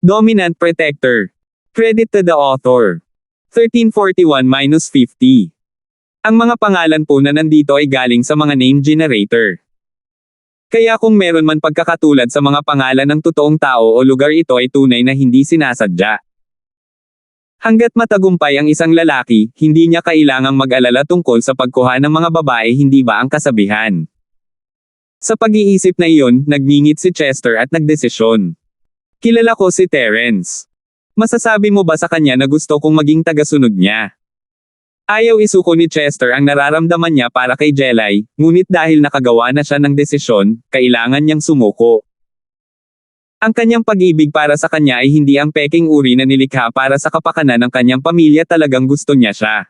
Dominant Protector. Credit to the author. 1341-50. Ang mga pangalan po na nandito ay galing sa mga name generator. Kaya kung meron man pagkakatulad sa mga pangalan ng totoong tao o lugar, ito ay tunay na hindi sinasadya. Hanggat matagumpay ang isang lalaki, hindi niya kailangang mag-alala tungkol sa pagkuha ng mga babae, hindi ba ang kasabihan? Sa pag-iisip na iyon, nagngingit si Chester at nagdesisyon. Kilala ko si Terence. Masasabi mo ba sa kanya na gusto kong maging tagasunod niya? Ayaw isuko ni Chester ang nararamdaman niya para kay Jelay, ngunit dahil nakagawa na siya ng desisyon, kailangan niyang sumuko. Ang kanyang pag-ibig para sa kanya ay hindi ang peking uri na nilikha para sa kapakanan ng kanyang pamilya, talagang gusto niya siya.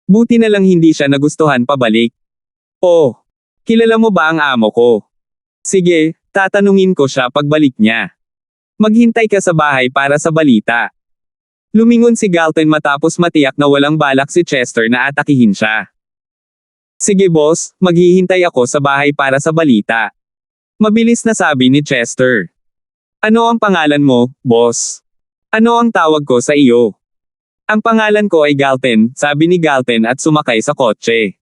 Buti na lang hindi siya nagustuhan pabalik. Oh, kilala mo ba ang amo ko? Sige, tatanungin ko siya pagbalik niya. Maghintay ka sa bahay para sa balita. Lumingon si Galton matapos matiyak na walang balak si Chester na atakihin siya. Sige boss, maghihintay ako sa bahay para sa balita. Mabilis na sabi ni Chester. Ano ang pangalan mo, boss? Ano ang tawag ko sa iyo? Ang pangalan ko ay Galton, sabi ni Galton at sumakay sa kotse.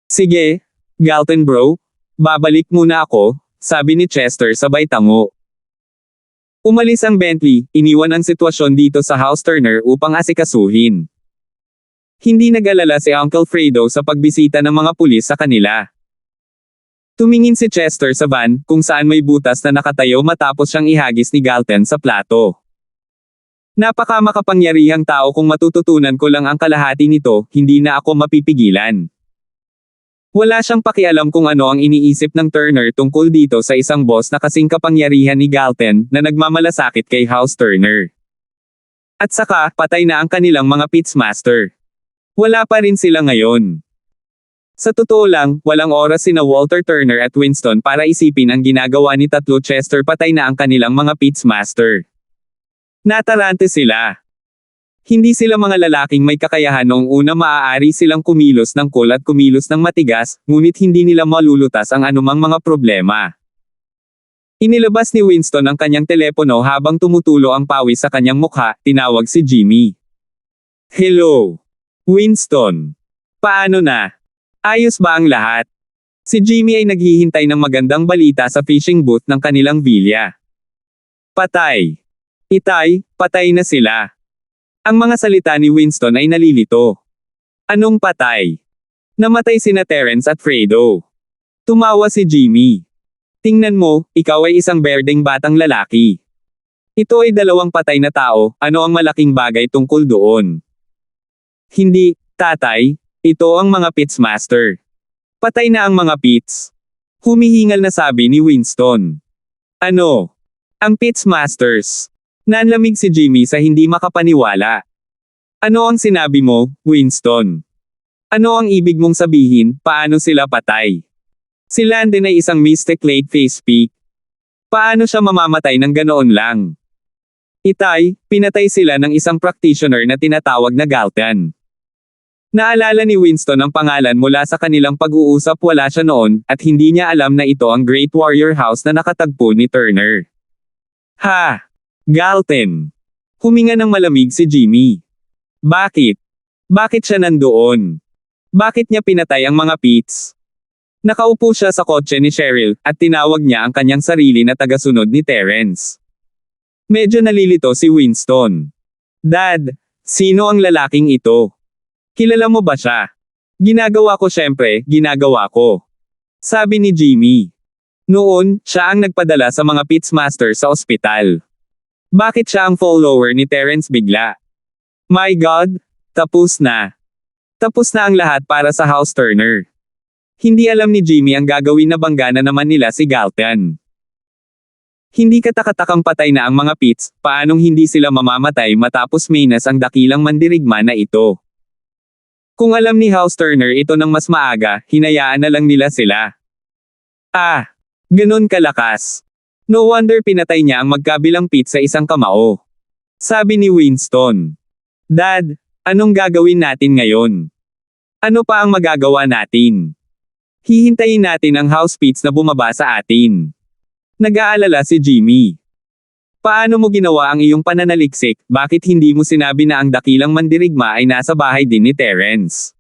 Sige, Galton bro. Babalik muna ako, sabi ni Chester sabay tango. Umalis ang Bentley, iniwan ang sitwasyon dito sa House Turner upang asikasuhin. Hindi nag-alala si Uncle Fredo sa pagbisita ng mga pulis sa kanila. Tumingin si Chester sa van, kung saan may butas na nakatayo matapos siyang ihagis ni Galton sa plato. Napaka makapangyarihang tao, kung matututunan ko lang ang kalahati nito, hindi na ako mapipigilan. Wala siyang pakialam kung ano ang iniisip ng Turner tungkol dito sa isang boss na kasing kapangyarihan ni Galton na nagmamalasakit kay House Turner. At saka, patay na ang kanilang mga pitsmaster. Wala pa rin sila ngayon. Sa totoo lang, walang oras sina Walter Turner at Winston para isipin ang ginagawa ni tatlo Chester, patay na ang kanilang mga pitsmaster. Natarante sila. Hindi sila mga lalaking may kakayahan noong una, maaari silang kumilos ng cool at kumilos ng matigas, ngunit hindi nila malulutas ang anumang mga problema. Inilabas ni Winston ang kanyang telepono habang tumutulo ang pawis sa kanyang mukha, tinawag si Jimmy. Hello, Winston. Paano na? Ayos ba ang lahat? Si Jimmy ay naghihintay ng magandang balita sa fishing booth ng kanilang villa. Patay. Itay, patay na sila. Ang mga salita ni Winston ay nalilito. Anong patay? Namatay sina Terence at Fredo. Tumawa si Jimmy. Tingnan mo, ikaw ay isang berdeng batang lalaki. Ito ay dalawang patay na tao, ano ang malaking bagay tungkol doon? Hindi, tatay. Ito ang mga pitsmaster. Patay na ang mga pits. Humihingal na sabi ni Winston. Ano? Ang pitsmasters. Nanlamig si Jimmy sa hindi makapaniwala. Ano ang sinabi mo, Winston? Ano ang ibig mong sabihin, paano sila patay? Si Landon ay isang mystic late phase peak. Paano siya mamamatay ng ganoon lang? Itay, pinatay sila ng isang practitioner na tinatawag na Galton. Naalala ni Winston ang pangalan mula sa kanilang pag-uusap, wala siya noon, at hindi niya alam na ito ang Great Warrior House na nakatagpo ni Turner. Ha! Galton! Huminga ng malamig si Jimmy. Bakit? Bakit siya nandoon? Bakit niya pinatay ang mga pits? Nakaupo siya sa kotse ni Cheryl, at tinawag niya ang kanyang sarili na tagasunod ni Terence. Medyo nalilito si Winston. Dad, sino ang lalaking ito? Kilala mo ba siya? Ginagawa ko, syempre, ginagawa ko. Sabi ni Jimmy. Noon, siya ang nagpadala sa mga pitsmaster sa ospital. Bakit siya ang follower ni Terence bigla? My God, tapos na. Tapos na ang lahat para sa House Turner. Hindi alam ni Jimmy ang gagawin na bangga na naman nila si Galton. Hindi katakatakang patay na ang mga pits, paanong hindi sila mamamatay matapos mainas ang dakilang mandirigma na ito? Kung alam ni House Turner ito ng mas maaga, hinayaan na lang nila sila. Ah, ganun kalakas. No wonder pinatay niya ang magkabilang pit sa isang kamao. Sabi ni Winston. Dad, anong gagawin natin ngayon? Ano pa ang magagawa natin? Hihintayin natin ang house pits na bumaba sa atin. Nag-aalala si Jimmy. Paano mo ginawa ang iyong pananaliksik? Bakit hindi mo sinabi na ang dakilang mandirigma ay nasa bahay din ni Terence?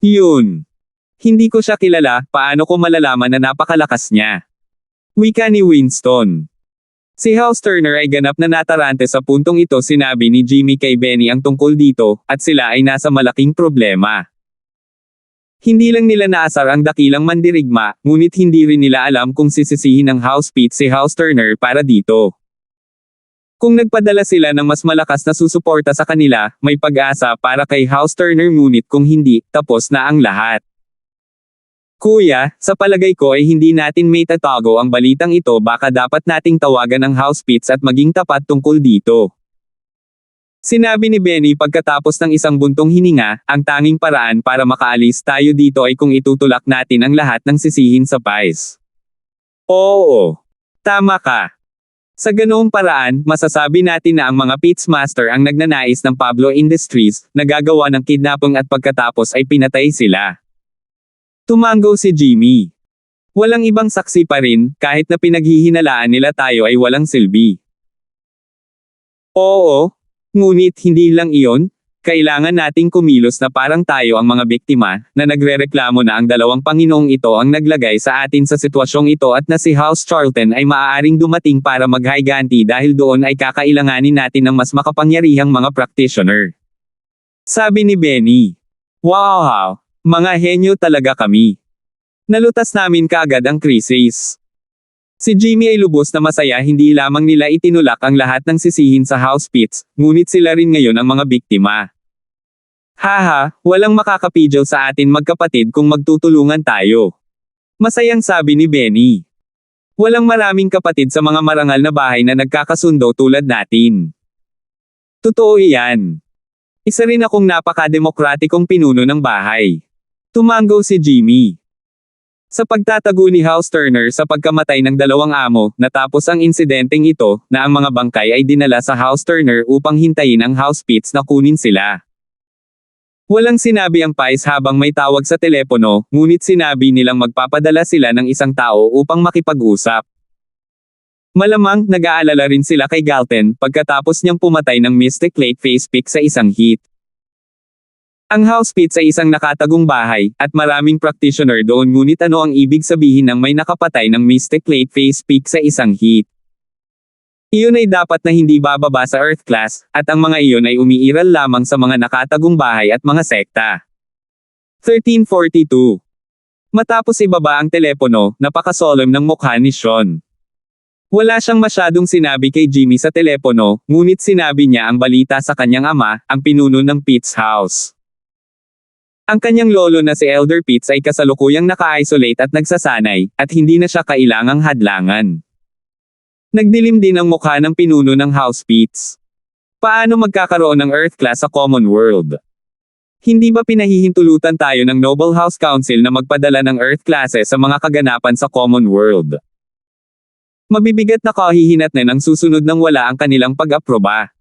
Yun. Hindi ko siya kilala, paano ko malalaman na napakalakas niya? Wika ni Winston. Si House Turner ay ganap na natarante sa puntong ito, sinabi ni Jimmy kay Benny ang tungkol dito, at sila ay nasa malaking problema. Hindi lang nila naasar ang dakilang mandirigma, ngunit hindi rin nila alam kung sisisihin ng House Pete si House Turner para dito. Kung nagpadala sila ng mas malakas na susuporta sa kanila, may pag-asa para kay House Turner, ngunit kung hindi, tapos na ang lahat. Kuya, sa palagay ko ay hindi natin may tatago ang balitang ito, baka dapat nating tawagan ang House Pete at maging tapat tungkol dito. Sinabi ni Benny pagkatapos ng isang buntong hininga, ang tanging paraan para makaalis tayo dito ay kung itutulak natin ang lahat ng sisihin sa Pies. Oo. Tama ka. Sa ganoong paraan, masasabi natin na ang mga pits master ang nagnanais ng Pablo Industries, nagagawa ng kidnapping at pagkatapos ay pinatay sila. Tumango si Jimmy. Walang ibang saksi pa rin, kahit na pinaghihinalaan nila tayo ay walang silbi. Oo. Ngunit hindi lang iyon, kailangan nating kumilos na parang tayo ang mga biktima, na nagrereklamo na ang dalawang Panginoong ito ang naglagay sa atin sa sitwasyong ito at na si House Charlton ay maaaring dumating para maghiganti dahil doon ay kakailanganin natin ng mas makapangyarihang mga practitioner. Sabi ni Benny. Wow! Mga henyo talaga kami. Nalutas namin kaagad ang krisis. Si Jimmy ay lubos na masaya, hindi lamang nila itinulak ang lahat ng sisihin sa House Pits, ngunit sila rin ngayon ang mga biktima. Haha, walang makakapidyo sa atin magkapatid kung magtutulungan tayo. Masayang sabi ni Benny. Walang maraming kapatid sa mga marangal na bahay na nagkakasundo tulad natin. Totoo iyan. Isa rin akong napakademokratikong pinuno ng bahay. Tumango si Jimmy. Sa pagtatago ni House Turner sa pagkamatay ng dalawang amo, natapos ang insidenteng ito, na ang mga bangkay ay dinala sa House Turner upang hintayin ang House Pits na kunin sila. Walang sinabi ang Pies habang may tawag sa telepono, ngunit sinabi nilang magpapadala sila ng isang tao upang makipag-usap. Malamang, nag-aalala rin sila kay Galton, pagkatapos niyang pumatay ng Mystic Lake face pick sa isang hit. Ang House Pits ay isang nakatagong bahay, at maraming practitioner doon, ngunit ano ang ibig sabihin ng may nakapatay ng Mystic Lake face pick sa isang hit? Iyon ay dapat na hindi bababa sa Earth class, at ang mga iyon ay umiiral lamang sa mga nakatagong bahay at mga sekta. 1342. Matapos ibaba ang telepono, napakasolemn ng mukha ni Sean. Wala siyang masyadong sinabi kay Jimmy sa telepono, ngunit sinabi niya ang balita sa kanyang ama, ang pinuno ng Pits House. Ang kanyang lolo na si Elder Pits ay kasalukuyang naka-isolate at nagsasanay, at hindi na siya kailangang hadlangan. Nagdilim din ang mukha ng pinuno ng House Pits. Paano magkakaroon ng Earth class sa Common World? Hindi ba pinahihintulutan tayo ng Noble House Council na magpadala ng Earth classes sa mga kaganapan sa Common World? Mabibigat na kahihinatnan ang susunod nang wala ang kanilang pag-aproba.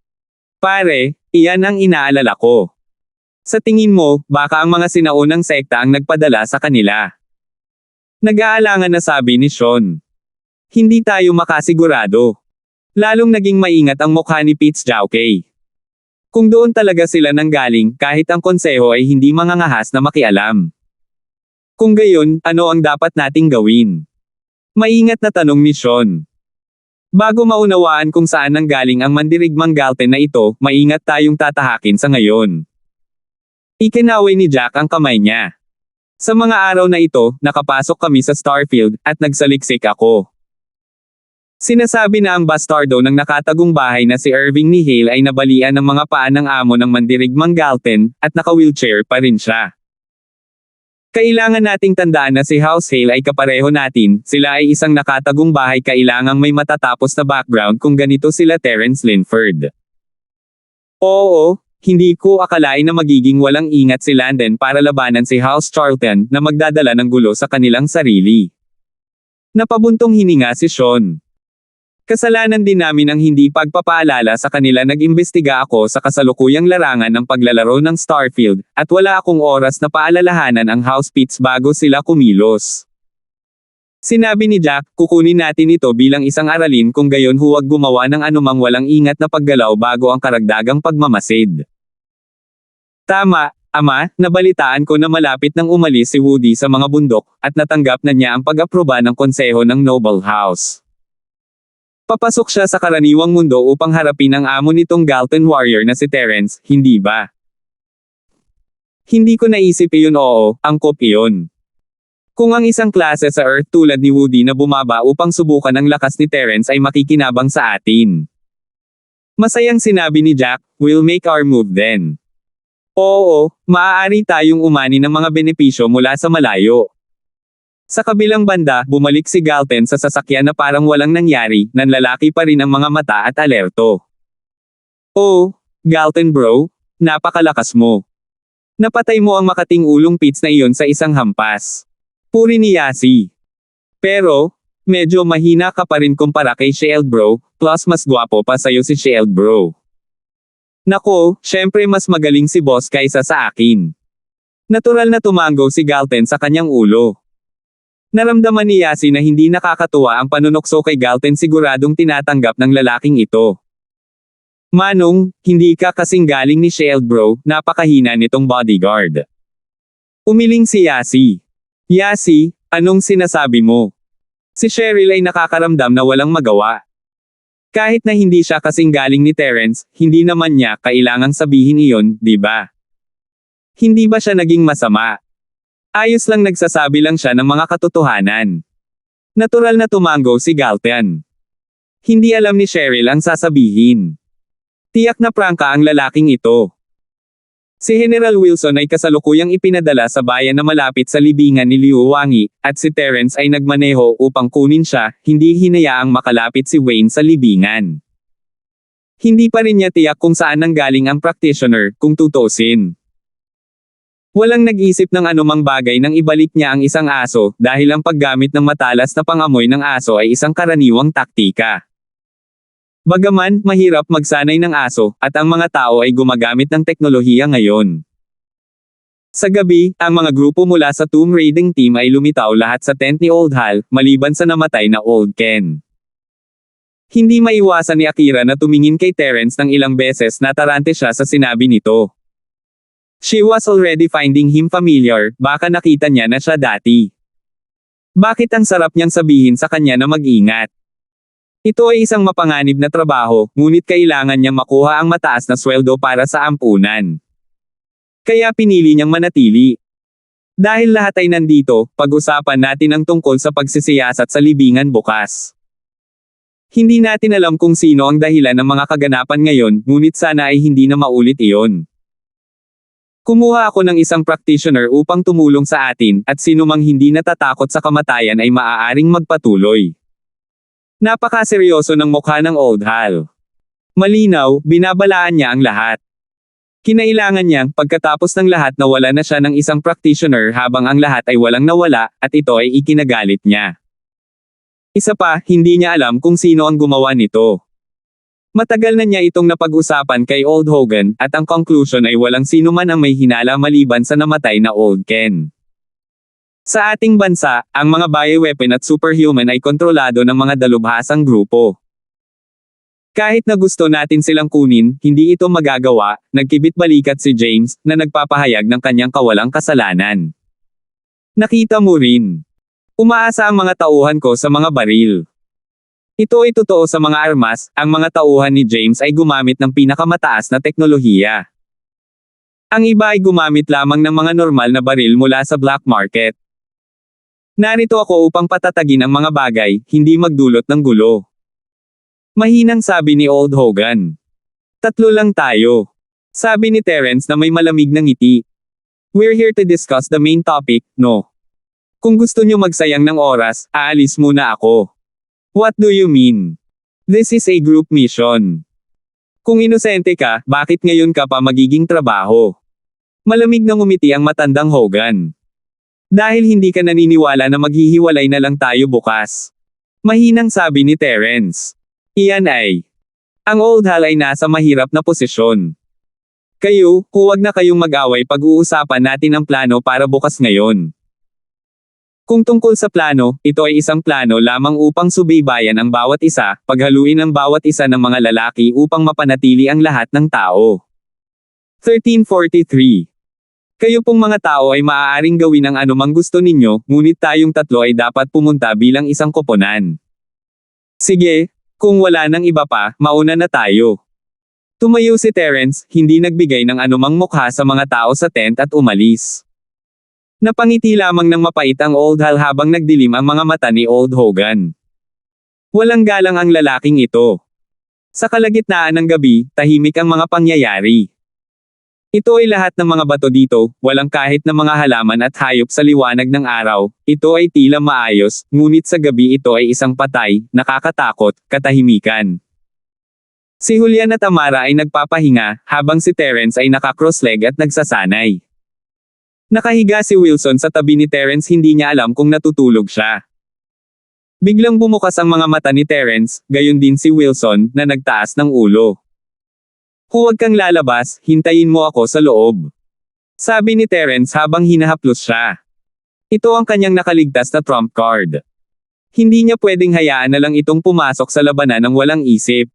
Pare, iyan ang inaalala ko. Sa tingin mo, baka ang mga sinaunang sekta ang nagpadala sa kanila? Nag-aalangan na sabi ni Sean. Hindi tayo makasigurado. Lalong naging maingat ang mukha ni Pits Jauke. Kung doon talaga sila nanggaling, kahit ang konseho ay hindi mangangahas na makialam. Kung gayon, ano ang dapat nating gawin? Maingat na tanong ni Sean. Bago maunawaan kung saan nanggaling ang mandirigmang Galton na ito, maingat tayong tatahakin sa ngayon. Ikinaway ni Jack ang kamay niya. Sa mga araw na ito, nakapasok kami sa Starfield, at nagsaliksik ako. Sinasabi na ang bastardo ng nakatagong bahay na si Irving ni Hale ay nabalian ng mga paa ng amo ng mandirigmang Galton, at naka-wheelchair pa rin siya. Kailangan nating tandaan na si House Hale ay kapareho natin, sila ay isang nakatagong bahay, kailangang may matatapos na background kung ganito sila Terence Linford. Oo. Hindi ko akalain na magiging walang ingat si Landon para labanan si House Charlton na magdadala ng gulo sa kanilang sarili. Napabuntong hininga si Sean. Kasalanan din namin ang hindi pagpapaalala sa kanila. Nag-imbestiga ako sa kasalukuyang larangan ng paglalaro ng Starfield, at wala akong oras na paalalahanan ang House Pits bago sila kumilos. Sinabi ni Jack, kukunin natin ito bilang isang aralin kung gayon huwag gumawa ng anumang walang ingat na paggalaw bago ang karagdagang pagmamasid. Tama, Ama, nabalitaan ko na malapit nang umalis si Woody sa mga bundok, at natanggap na niya ang pag-aproba ng konseho ng Noble House. Papasok siya sa karaniwang mundo upang harapin ang amo nitong Galton warrior na si Terence, hindi ba? Hindi ko naisip iyon, oo, angkop iyon. Kung ang isang klase sa Earth tulad ni Woody na bumaba upang subukan ang lakas ni Terence ay makikinabang sa atin. Masayang sinabi ni Jack, we'll make our move then. Oo, maaari tayong umani ng mga benepisyo mula sa malayo. Sa kabilang banda, bumalik si Galton sa sasakyan na parang walang nangyari, nanlalaki pa rin ang mga mata at alerto. Oh, Galton bro, napakalakas mo. Napatay mo ang makating ulong pits na iyon sa isang hampas. Puri ni Yasi. Pero, medyo mahina ka pa rin kumpara kay Shield bro, plus mas gwapo pa sa'yo si Shield bro. Nako, syempre mas magaling si boss kaysa sa akin. Natural na tumango si Galton sa kanyang ulo. Naramdaman ni Yasi na hindi nakakatuwa ang panunokso kay Galton, siguradong tinatanggap ng lalaking ito. Manong, hindi ka kasing galing ni Shield bro, napakahina nitong bodyguard. Umiling si Yasi. Yasi, anong sinasabi mo? Si Cheryl ay nakakaramdam na walang magawa. Kahit na hindi siya kasing galing ni Terence, hindi naman niya kailangang sabihin iyon, di ba? Hindi ba siya naging masama? Ayos lang, nagsasabi lang siya ng mga katotohanan. Natural na tumango si Galton. Hindi alam ni Cheryl ang sasabihin. Tiyak na prangka ang lalaking ito. Si General Wilson ay kasalukuyang ipinadala sa bayan na malapit sa libingan ni Liu Wangi, at si Terence ay nagmaneho upang kunin siya, hindi hinayaang makalapit si Wayne sa libingan. Hindi pa rin niya tiyak kung saan nanggaling ang practitioner, kung tutuusin. Walang nag-isip ng anumang bagay nang ibalik niya ang isang aso, dahil ang paggamit ng matalas na pangamoy ng aso ay isang karaniwang taktika. Bagaman, mahirap magsanay ng aso, at ang mga tao ay gumagamit ng teknolohiya ngayon. Sa gabi, ang mga grupo mula sa tomb raiding team ay lumitaw lahat sa tent ni Old Hal, maliban sa namatay na Old Ken. Hindi maiwasan ni Akira na tumingin kay Terence ng ilang beses, natarante siya sa sinabi nito. She was already finding him familiar, baka nakita niya na siya dati. Bakit ang sarap niyang sabihin sa kanya na mag-ingat? Ito ay isang mapanganib na trabaho, ngunit kailangan niyang makuha ang mataas na sweldo para sa ampunan. Kaya pinili niyang manatili. Dahil lahat ay nandito, pag-usapan natin ang tungkol sa pagsisiyasat sa libingan bukas. Hindi natin alam kung sino ang dahilan ng mga kaganapan ngayon, ngunit sana ay hindi na maulit iyon. Kumuha ako ng isang practitioner upang tumulong sa atin, at sinumang hindi natatakot sa kamatayan ay maaaring magpatuloy. Napakaseryoso ng mukha ng Old Hal. Malinaw, binabalaan niya ang lahat. Kinailangan niyang, pagkatapos ng lahat, nawala na siya ng isang practitioner habang ang lahat ay walang nawala, at ito ay ikinagalit niya. Isa pa, hindi niya alam kung sino ang gumawa nito. Matagal na niya itong napag-usapan kay Old Hogan, at ang conclusion ay walang sino man ang may hinala maliban sa namatay na Old Ken. Sa ating bansa, ang mga bioweapon at superhuman ay kontrolado ng mga dalubhasang grupo. Kahit na gusto natin silang kunin, hindi ito magagawa, nagkibit-balikat si James, na nagpapahayag ng kanyang kawalang kasalanan. Nakita mo rin. Umaasa ang mga tauhan ko sa mga baril. Ito ay totoo sa mga armas, ang mga tauhan ni James ay gumamit ng pinakamataas na teknolohiya. Ang iba ay gumamit lamang ng mga normal na baril mula sa black market. Narito ako upang patatagin ang mga bagay, hindi magdulot ng gulo. Mahinang sabi ni Old Hogan. Tatlo lang tayo. Sabi ni Terence na may malamig na ngiti. We're here to discuss the main topic, no? Kung gusto nyo magsayang ng oras, aalis muna ako. What do you mean? This is a group mission. Kung inosente ka, bakit ngayon ka pa magiging trabaho? Malamig na ngumiti ang matandang Hogan. Dahil hindi ka naniniwala na maghihiwalay na lang tayo bukas. Mahinang sabi ni Terence. Iyan ay. Ang Old Hal ay nasa mahirap na posisyon. Kayo, huwag na kayong mag-away, pag-uusapan natin ang plano para bukas ngayon. Kung tungkol sa plano, ito ay isang plano lamang upang subaybayan ang bawat isa, paghaluin ang bawat isa ng mga lalaki upang mapanatili ang lahat ng tao. 1343. Kayo pong mga tao ay maaaring gawin ang anumang gusto ninyo, ngunit tayong tatlo ay dapat pumunta bilang isang koponan. Sige, kung wala nang iba pa, mauna na tayo. Tumayo si Terence, hindi nagbigay ng anumang mukha sa mga tao sa tent at umalis. Napangiti lamang ng mapait ang Old Hal habang nagdilim ang mga mata ni Old Hogan. Walang galang ang lalaking ito. Sa kalagitnaan ng gabi, tahimik ang mga pangyayari. Ito ay lahat ng mga bato dito, walang kahit na mga halaman at hayop sa liwanag ng araw. Ito ay tila maayos, ngunit sa gabi ito ay isang patay, nakakatakot, katahimikan. Si Julian at Amara ay nagpapahinga, habang si Terence ay naka-cross-leg at nagsasanay. Nakahiga si Wilson sa tabi ni Terence, hindi niya alam kung natutulog siya. Biglang bumukas ang mga mata ni Terence, gayon din si Wilson, na nagtaas ng ulo. Huwag kang lalabas, hintayin mo ako sa loob. Sabi ni Terence habang hinahaplos siya. Ito ang kanyang nakaligtas na trump card. Hindi niya pwedeng hayaan na lang itong pumasok sa labanan ng walang isip.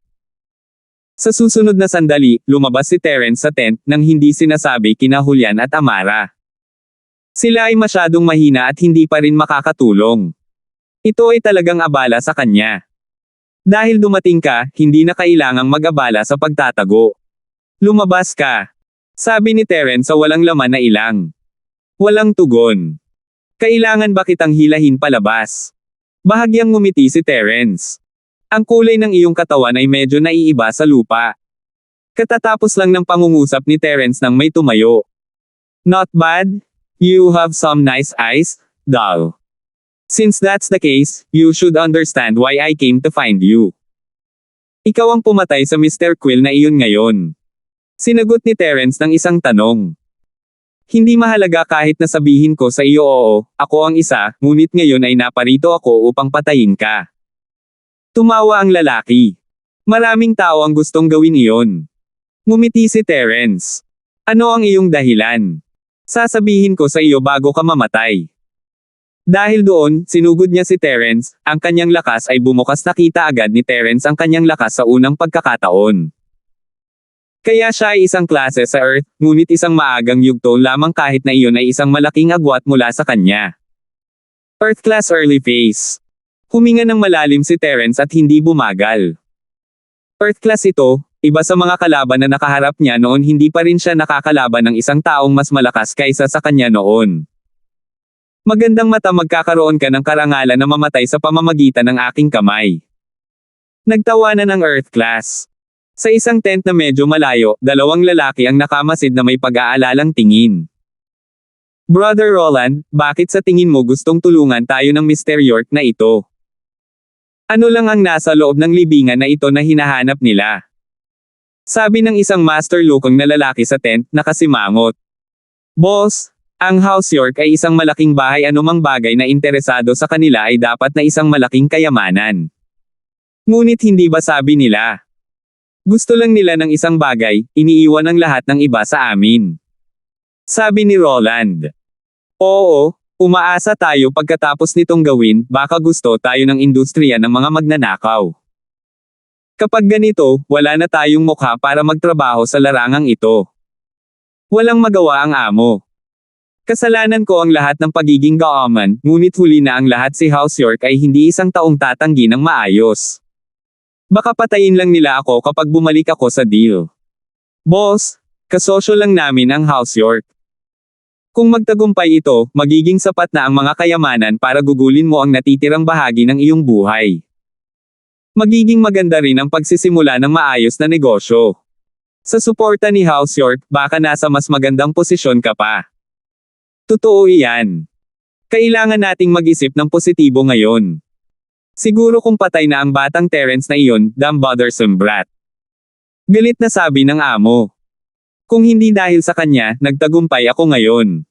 Sa susunod na sandali, lumabas si Terence sa tent, nang hindi sinasabi kina Julian at Amara. Sila ay masyadong mahina at hindi pa rin makakatulong. Ito ay talagang abala sa kanya. Dahil dumating ka, hindi na kailangang mag-abala sa pagtatago. Lumabas ka. Sabi ni Terence sa walang laman na ilang. Walang tugon. Kailangan ba kitang hilahin palabas? Bahagyang ngumiti si Terence. Ang kulay ng iyong katawan ay medyo naiiba sa lupa. Katatapos lang ng pangungusap ni Terence nang may tumayo. Not bad? You have some nice eyes, doll. Since that's the case, you should understand why I came to find you. Ikaw ang pumatay sa Mr. Quill na iyon ngayon. Sinagot ni Terence ng isang tanong. Hindi mahalaga kahit na sabihin ko sa iyo oo, ako ang isa, ngunit ngayon ay naparito ako upang patayin ka. Tumawa ang lalaki. Maraming tao ang gustong gawin iyon. Ngumiti si Terence. Ano ang iyong dahilan? Sasabihin ko sa iyo bago ka mamatay. Dahil doon, sinugod niya si Terence, ang kanyang lakas ay bumukas, nakita agad ni Terence ang kanyang lakas sa unang pagkakataon. Kaya siya ay isang klase sa Earth, ngunit isang maagang yugto lamang kahit na iyon ay isang malaking agwat mula sa kanya. Earth Class Early Phase. Huminga ng malalim si Terence at hindi bumagal. Earth Class ito, iba sa mga kalaban na nakaharap niya noon, hindi pa rin siya nakakalaban ng isang taong mas malakas kaysa sa kanya noon. Magandang mata, magkakaroon ka ng karangalan na mamatay sa pamamagitan ng aking kamay. Nagtawanan ang Earth Class. Sa isang tent na medyo malayo, dalawang lalaki ang nakamasid na may pag-aalalang tingin. Brother Roland, bakit sa tingin mo gustong tulungan tayo ng Mr. York na ito? Ano lang ang nasa loob ng libingan na ito na hinahanap nila? Sabi ng isang master looking na lalaki sa tent, nakasimangot. Boss, ang House York ay isang malaking bahay, anumang bagay na interesado sa kanila ay dapat na isang malaking kayamanan. Ngunit hindi ba sabi nila? Gusto lang nila ng isang bagay, iniiwan ang lahat ng iba sa amin. Sabi ni Roland. Oo, umaasa tayo pagkatapos nitong gawin, baka gusto tayo ng industriya ng mga magnanakaw. Kapag ganito, wala na tayong mukha para magtrabaho sa larangang ito. Walang magawa ang amo. Kasalanan ko ang lahat ng pagiging gaaman, ngunit huli na ang lahat. Si House York ay hindi isang taong tatanggi ng maayos. Baka patayin lang nila ako kapag bumalik ako sa deal. Boss, kasosyo lang namin ang House York. Kung magtagumpay ito, magiging sapat na ang mga kayamanan para gugulin mo ang natitirang bahagi ng iyong buhay. Magiging maganda rin ang pagsisimula ng maayos na negosyo. Sa suporta ni House York, baka nasa mas magandang posisyon ka pa. Totoo iyan. Kailangan nating mag-isip ng positibo ngayon. Siguro kung patay na ang batang Terence na iyon, damn bothersome brat. Galit na sabi ng amo. Kung hindi dahil sa kanya, nagtagumpay ako ngayon.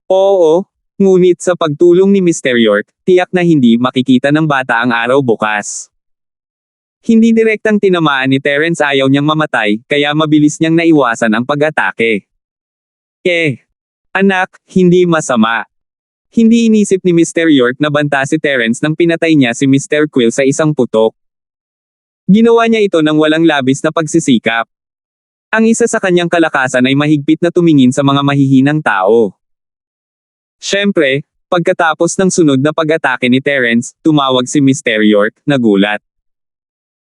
Oo, ngunit sa pagtulong ni Mr. York, tiyak na hindi makikita ng bata ang araw bukas. Hindi direktang tinamaan ni Terence, ayaw niyang mamatay, kaya mabilis niyang naiwasan ang pag-atake. Anak, hindi masama. Hindi inisip ni Mr. York na banta si Terence nang pinatay niya si Mr. Quill sa isang putok. Ginawa niya ito ng walang labis na pagsisikap. Ang isa sa kanyang kalakasan ay mahigpit na tumingin sa mga mahihinang tao. Siyempre, pagkatapos ng sunod na pag-atake ni Terence, tumawag si Mr. York, nagulat.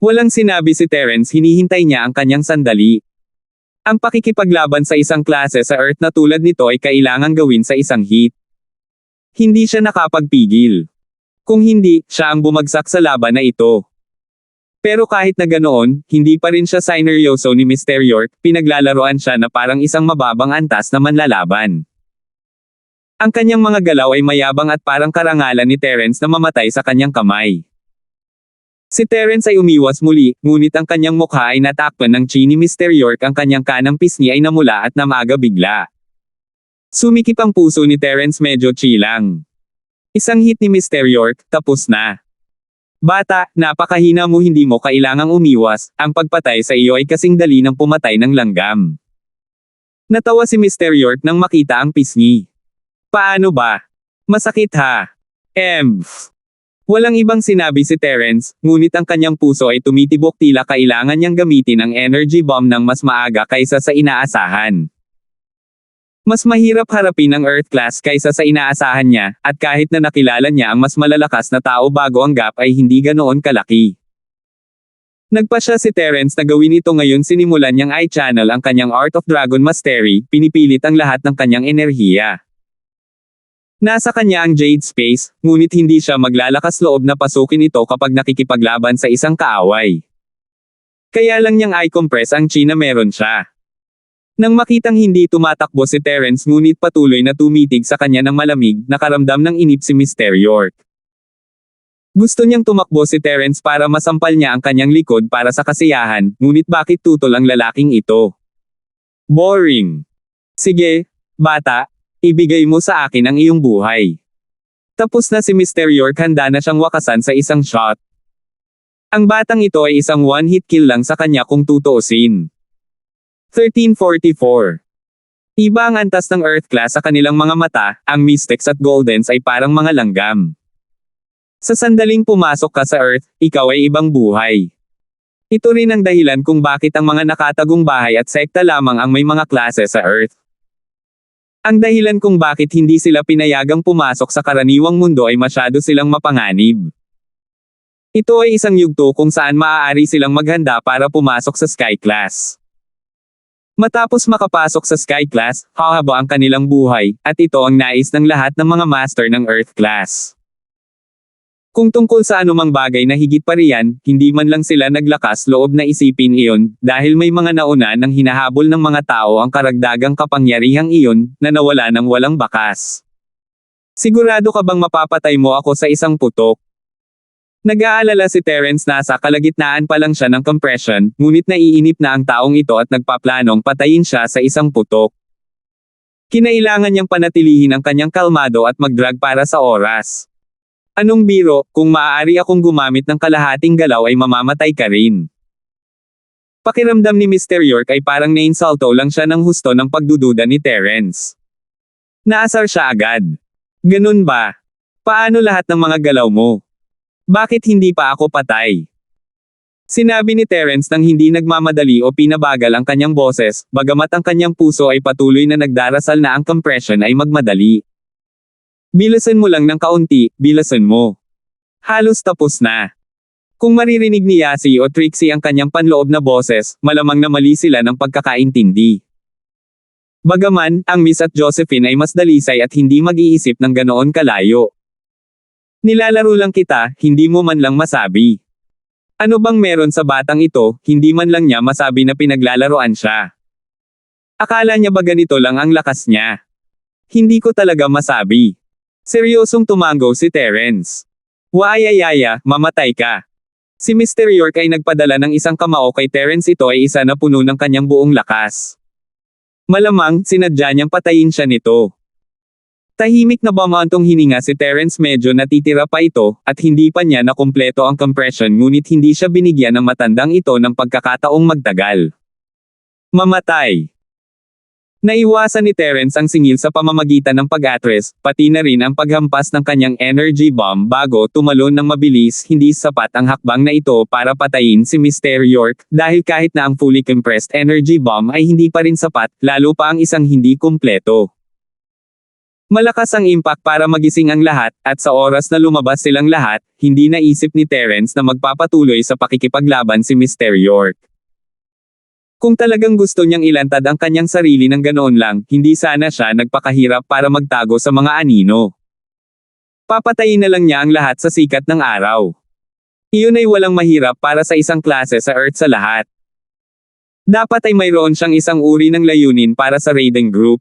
Walang sinabi si Terence, hinihintay niya ang kanyang sandali. Ang pakikipaglaban sa isang klase sa Earth na tulad nito ay kailangang gawin sa isang hit. Hindi siya nakapagpigil. Kung hindi, siya ang bumagsak sa laban na ito. Pero kahit na ganoon, hindi pa rin siya sineryoso ni Mr. York, pinaglalaroan siya na parang isang mababang antas na manlalaban. Ang kanyang mga galaw ay mayabang at parang karangalan ni Terence na mamatay sa kanyang kamay. Si Terence ay umiwas muli, ngunit ang kanyang mukha ay natakpan ng chi ni Mr. York, ang kanyang kanang pisngi ay namula at namaga bigla. Sumikip ang puso ni Terence, medyo chi lang. Isang hit ni Mr. York, tapos na. Bata, napakahina mo, hindi mo kailangang umiwas, ang pagpatay sa iyo ay kasing dali ng pumatay ng langgam. Natawa si Mr. York nang makita ang pisngi. Paano ba? Masakit ha? Walang ibang sinabi si Terence, ngunit ang kanyang puso ay tumitibok, tila kailangan niyang gamitin ang energy bomb ng mas maaga kaysa sa inaasahan. Mas mahirap harapin ang Earth class kaysa sa inaasahan niya, at kahit na nakilala niya ang mas malalakas na tao bago, ang gap ay hindi ganoon kalaki. Nagpasya si Terence na gawin ito ngayon. Sinimulan niyang i-channel ang kanyang Art of Dragon Mastery, pinipilit ang lahat ng kanyang enerhiya. Nasa kanya ang Jade Space, ngunit hindi siya maglalakas loob na pasukin ito kapag nakikipaglaban sa isang kaaway. Kaya lang niyang i-compress ang chi na meron siya. Nang makitang hindi tumatakbo si Terence, ngunit patuloy na tumitig sa kanya ng malamig, nakaramdam ng inip si Mr. York. Gusto niyang tumakbo si Terence para masampal niya ang kanyang likod para sa kasiyahan, ngunit bakit tutol ang lalaking ito? Boring. Sige, bata, ibigay mo sa akin ang iyong buhay. Tapos na si Mr. York, handa na siyang wakasan sa isang shot. Ang batang ito ay isang one-hit kill lang sa kanya kung tutuusin. 1344. Iba ang antas ng Earth class sa kanilang mga mata, ang Mystics at Goldens ay parang mga langgam. Sa sandaling pumasok ka sa Earth, ikaw ay ibang buhay. Ito rin ang dahilan kung bakit ang mga nakatagong bahay at sekta lamang ang may mga klase sa Earth. Ang dahilan kung bakit hindi sila pinayagang pumasok sa karaniwang mundo ay masyado silang mapanganib. Ito ay isang yugto kung saan maaari silang maghanda para pumasok sa Sky Class. Matapos makapasok sa Sky Class, hahaba ang kanilang buhay, at ito ang nais ng lahat ng mga master ng Earth Class. Kung tungkol sa anumang bagay na higit pa riyan, hindi man lang sila naglakas loob na isipin iyon, dahil may mga nauna nang hinahabol ng mga tao ang karagdagang kapangyarihang iyon, na nawala ng walang bakas. Sigurado ka bang mapapatay mo ako sa isang putok? Nag-aalala si Terence, nasa kalagitnaan pa lang siya ng compression, ngunit naiinip na ang taong ito at nagpaplanong patayin siya sa isang putok. Kinailangan niyang panatilihin ang kanyang kalmado at mag-drag para sa oras. Anong biro, kung maaari akong gumamit ng kalahating galaw ay mamamatay ka rin. Pakiramdam ni Mr. York ay parang nainsulto lang siya ng husto ng pagdududa ni Terence. Naasar siya agad. Ganun ba? Paano lahat ng mga galaw mo? Bakit hindi pa ako patay? Sinabi ni Terence nang hindi nagmamadali o pinabagal ang kanyang boses, bagamat ang kanyang puso ay patuloy na nagdarasal na ang compression ay magmadali. Bilasan mo lang ng kaunti, bilasan mo. Halos tapos na. Kung maririnig ni Yasi o Trixie ang kanyang panloob na boses, malamang na mali sila ng pagkakaintindi. Bagaman, ang Miss at Josephine ay mas dalisay at hindi mag-iisip ng ganoon kalayo. Nilalaro lang kita, hindi mo man lang masabi. Ano bang meron sa batang ito, hindi man lang niya masabi na pinaglalaroan siya. Akala niya ba ganito lang ang lakas niya? Hindi ko talaga masabi. Seryosong tumango si Terence. Waayayaya, mamatay ka. Si Mr. York ay nagpadala ng isang kamao kay Terence, ito ay isa na puno ng kanyang buong lakas. Malamang, sinadya niyang patayin siya nito. Tahimik na bumantong hininga si Terence, medyo natitira pa ito, at hindi pa niya nakumpleto ang compression, ngunit hindi siya binigyan ng matandang ito ng pagkakataong magtagal. Mamatay. Naiwasan ni Terence ang singil sa pamamagitan ng pag-atres, pati na rin ang paghampas ng kanyang energy bomb bago tumalon ng mabilis. Hindi sapat ang hakbang na ito para patayin si Mr. York, dahil kahit na ang fully compressed energy bomb ay hindi pa rin sapat, lalo pa ang isang hindi kumpleto. Malakas ang impact para magising ang lahat, at sa oras na lumabas silang lahat, hindi naisip ni Terence na magpapatuloy sa pakikipaglaban si Mr. York. Kung talagang gusto niyang ilantad ang kanyang sarili ng ganoon lang, hindi sana siya nagpakahirap para magtago sa mga anino. Papatayin na lang niya ang lahat sa sikat ng araw. Iyon ay walang mahirap para sa isang klase sa Earth sa lahat. Dapat ay mayroon siyang isang uri ng layunin para sa raiding group.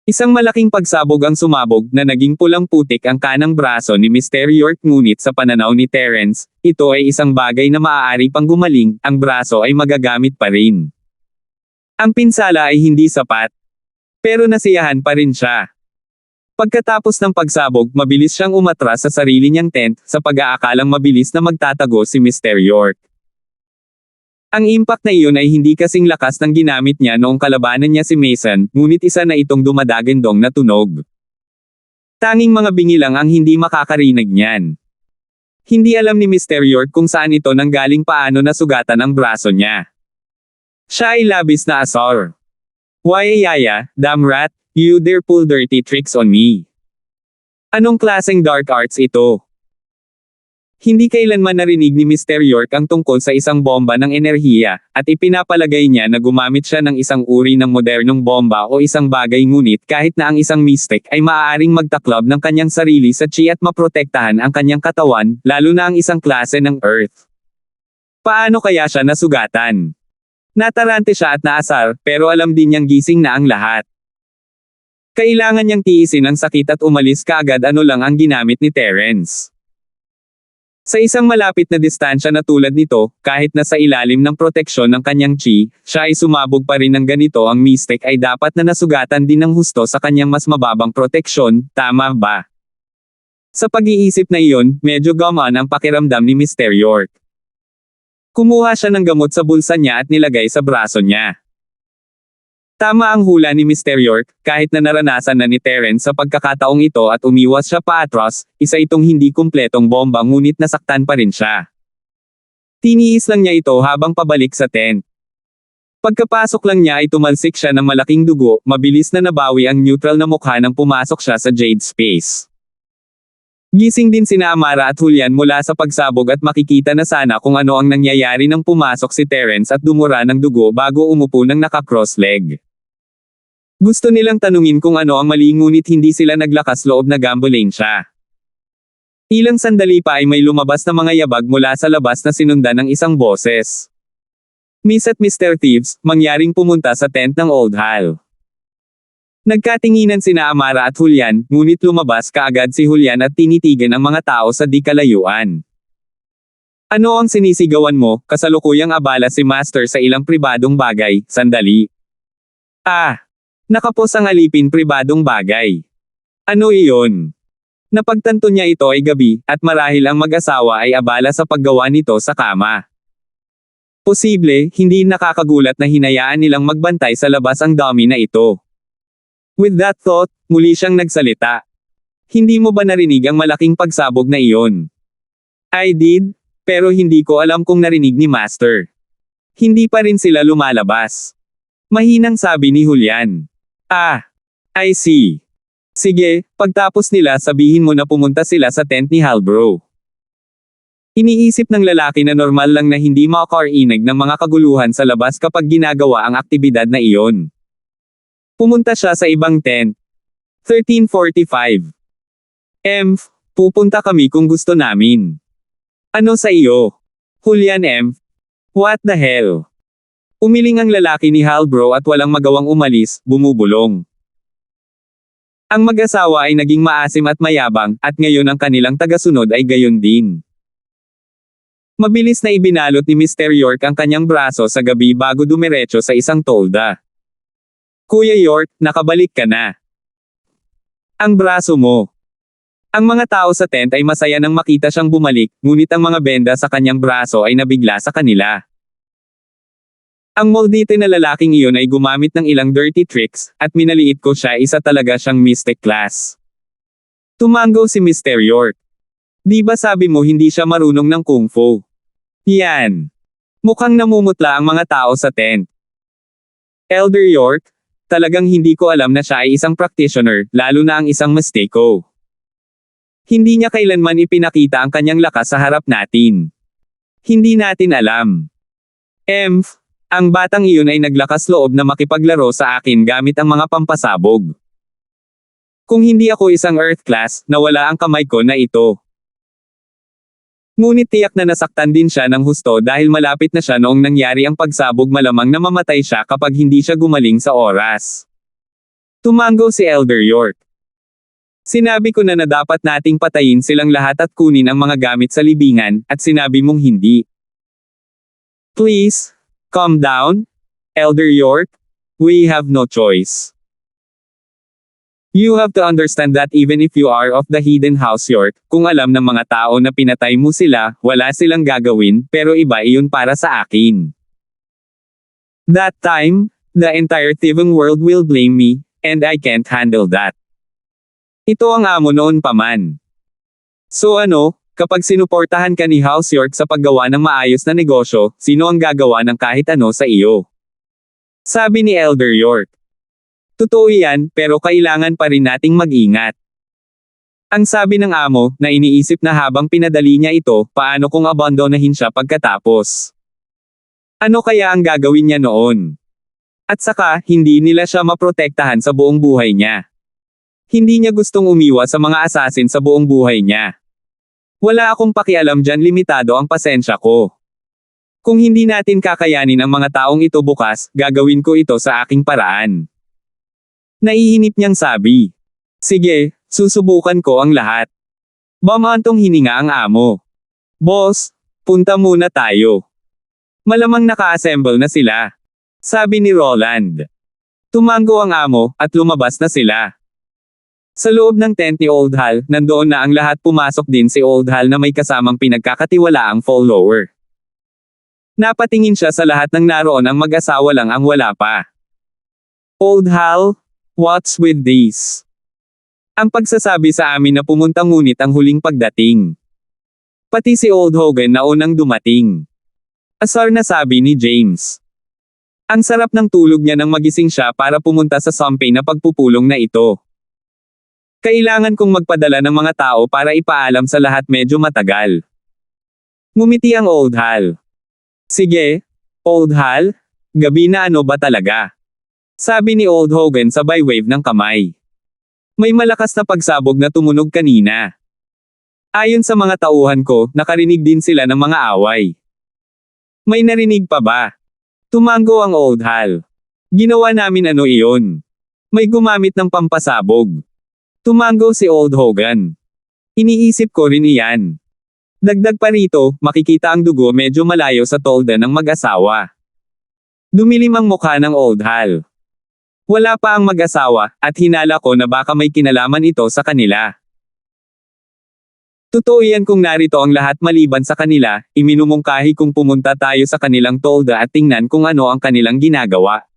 Isang malaking pagsabog ang sumabog na naging pulang putik ang kanang braso ni Mr. York, ngunit sa pananaw ni Terence, ito ay isang bagay na maaari pang gumaling, ang braso ay magagamit pa rin. Ang pinsala ay hindi sapat. Pero nasiyahan pa rin siya. Pagkatapos ng pagsabog, mabilis siyang umatras sa sarili niyang tent, sa pag-aakalang mabilis na magtatago si Mr. York. Ang impact na iyon ay hindi kasing lakas ng ginamit niya noong kalabanan niya si Mason, ngunit isa na itong dumadagandong na tunog. Tanging mga bingi lang ang hindi makakarinig niyan. Hindi alam ni Mr. York kung saan ito nanggaling, paano nasugatan ang braso niya. Siya ay labis na asar. Why yaya, damn rat, you dare pull dirty tricks on me. Anong klaseng dark arts ito? Hindi kailanman narinig ni Mr. York ang tungkol sa isang bomba ng enerhiya, at ipinapalagay niya na gumamit siya ng isang uri ng modernong bomba o isang bagay, ngunit kahit na ang isang mystic ay maaaring magtaklob ng kanyang sarili sa chi at maprotektahan ang kanyang katawan, lalo na ang isang klase ng Earth. Paano kaya siya nasugatan? Natarante siya at naasar, pero alam din niyang gising na ang lahat. Kailangan niyang tiisin ang sakit at umalis kaagad. Ano lang ang ginamit ni Terence. Sa isang malapit na distansya na tulad nito, kahit na sa ilalim ng proteksyon ng kanyang chi, siya ay sumabog pa rin ng ganito. Ang mystic ay dapat na nasugatan din ng husto sa kanyang mas mababang proteksyon, tama ba? Sa pag-iisip na iyon, medyo gumaan ang pakiramdam ni Mr. York. Kumuha siya ng gamot sa bulsa niya at nilagay sa braso niya. Tama ang hula ni Mr. York, kahit na naranasan na ni Terence sa pagkakataong ito at umiwas siya paatras, isa itong hindi kumpletong bomba, ngunit nasaktan pa rin siya. Tiniis lang niya ito habang pabalik sa tent. Pagkapasok lang niya ay tumalsik siya ng malaking dugo, mabilis na nabawi ang neutral na mukha nang pumasok siya sa Jade Space. Gising din sina Amara at Julian mula sa pagsabog at makikita na sana kung ano ang nangyayari nang pumasok si Terence at dumura ng dugo bago umupo ng naka-cross leg. Gusto nilang tanungin kung ano ang mali, ngunit hindi sila naglakas loob na gambolain siya. Ilang sandali pa ay may lumabas na mga yabag mula sa labas na sinundan ng isang boses. Miss at Mr. Thieves, mangyaring pumunta sa tent ng Old Hal. Nagkatinginan sina Amara at Julian, ngunit lumabas kaagad si Julian at tinitigan ang mga tao sa di kalayuan. Ano ang sinisigawan mo? Kasalukuyang abala si Master sa ilang pribadong bagay. Sandali. Nakapos ang alipin pribadong bagay. Ano iyon? Napagtanto niya ito ay gabi, at marahil ang mag-asawa ay abala sa paggawa nito sa kama. Posible, hindi nakakagulat na hinayaan nilang magbantay sa labas ang dummy na ito. With that thought, muli siyang nagsalita. Hindi mo ba narinig ang malaking pagsabog na iyon? I did, pero hindi ko alam kung narinig ni Master. Hindi pa rin sila lumalabas. Mahinang sabi ni Julian. I see. Sige, pagtapos nila sabihin mo na pumunta sila sa tent ni Halbro. Iniisip ng lalaki na normal lang na hindi makakarinig ng mga kaguluhan sa labas kapag ginagawa ang aktibidad na iyon. Pumunta siya sa ibang tent. 13:45. Pupunta kami kung gusto namin. Ano sa iyo? Julian. What the hell? Umiling ang lalaki ni Halbro at walang magawang umalis, bumubulong. Ang mag-asawa ay naging maasim at mayabang, at ngayon ang kanilang tagasunod ay gayon din. Mabilis na ibinalot ni Mr. York ang kanyang braso sa gabi bago dumiretso sa isang tolda. Kuya York, nakabalik ka na. Ang braso mo. Ang mga tao sa tent ay masaya nang makita siyang bumalik, ngunit ang mga benda sa kanyang braso ay nabigla sa kanila. Ang moldite na lalaking iyon ay gumamit ng ilang dirty tricks, at minaliit ko siya, isa talaga siyang mystic class. Tumango si Mr. York. Di ba sabi mo hindi siya marunong ng kung fu? Yan. Mukhang namumutla ang mga tao sa tent. Elder York, talagang hindi ko alam na siya ay isang practitioner, lalo na ang isang mistake. Hindi niya kailanman ipinakita ang kanyang lakas sa harap natin. Hindi natin alam. Ang batang iyon ay naglakas loob na makipaglaro sa akin gamit ang mga pampasabog. Kung hindi ako isang Earth class, nawala ang kamay ko na ito. Ngunit tiyak na nasaktan din siya ng husto dahil malapit na siya noong nangyari ang pagsabog, malamang na mamatay siya kapag hindi siya gumaling sa oras. Tumango si Elder York. Sinabi ko na dapat nating patayin silang lahat at kunin ang mga gamit sa libingan, at sinabi mong hindi. Please, calm down, Elder York. We have no choice. You have to understand that even if you are of the hidden house York, kung alam ng mga tao na pinatay mo sila, wala silang gagawin, pero iba iyon para sa akin. That time, the entire thieving world will blame me, and I can't handle that. Ito ang amo noon pa man. So kapag sinuportahan ka ni House York sa paggawa ng maayos na negosyo, sino ang gagawa ng kahit ano sa iyo? Sabi ni Elder York. Totoo yan, pero kailangan pa rin nating mag-ingat. Ang sabi ng amo, na iniisip na habang pinadali niya ito, paano kung abandonahin siya pagkatapos? Ano kaya ang gagawin niya noon? At saka, hindi nila siya maprotektahan sa buong buhay niya. Hindi niya gustong umiwas sa mga assassin sa buong buhay niya. Wala akong pakialam dyan, limitado ang pasensya ko. Kung hindi natin kakayanin ang mga taong ito bukas, gagawin ko ito sa aking paraan. Naiinip niyang sabi. Sige, susubukan ko ang lahat. Bamantong hininga ang amo. Boss, punta muna tayo. Malamang naka-assemble na sila. Sabi ni Roland. Tumango ang amo, at lumabas na sila. Sa loob ng tent ni Old Hal, nandoon na ang lahat. Pumasok din si Old Hal na may kasamang pinagkakatiwalaang follower. Napatingin siya sa lahat ng naroon, ang mag-asawa lang ang wala pa. Old Hal, what's with this? Ang pagsasabi sa amin na pumunta, ngunit ang huling pagdating. Pati si Old Hogan na unang dumating. Asar na sabi ni James. Ang sarap ng tulog niya nang magising siya para pumunta sa campaign na pagpupulong na ito. Kailangan kong magpadala ng mga tao para ipaalam sa lahat, medyo matagal. Ngumiti ang Old Hal. Sige, Old Hal, gabi na, ano ba talaga? Sabi ni Old Hogan sabay wave ng kamay. May malakas na pagsabog na tumunog kanina. Ayon sa mga tauhan ko, nakarinig din sila ng mga away. May narinig pa ba? Tumango ang Old Hal. Ginawa namin iyon. May gumamit ng pampasabog. Tumango si Old Hogan. Iniisip ko rin iyan. Dagdag pa rito, makikita ang dugo medyo malayo sa tolda ng mag-asawa. Dumilim ang mukha ng Old Hal. Wala pa ang mag-asawa, at hinala ko na baka may kinalaman ito sa kanila. Totoo yan kung narito ang lahat maliban sa kanila, iminumungkahi kung pumunta tayo sa kanilang tolda at tingnan kung ano ang kanilang ginagawa.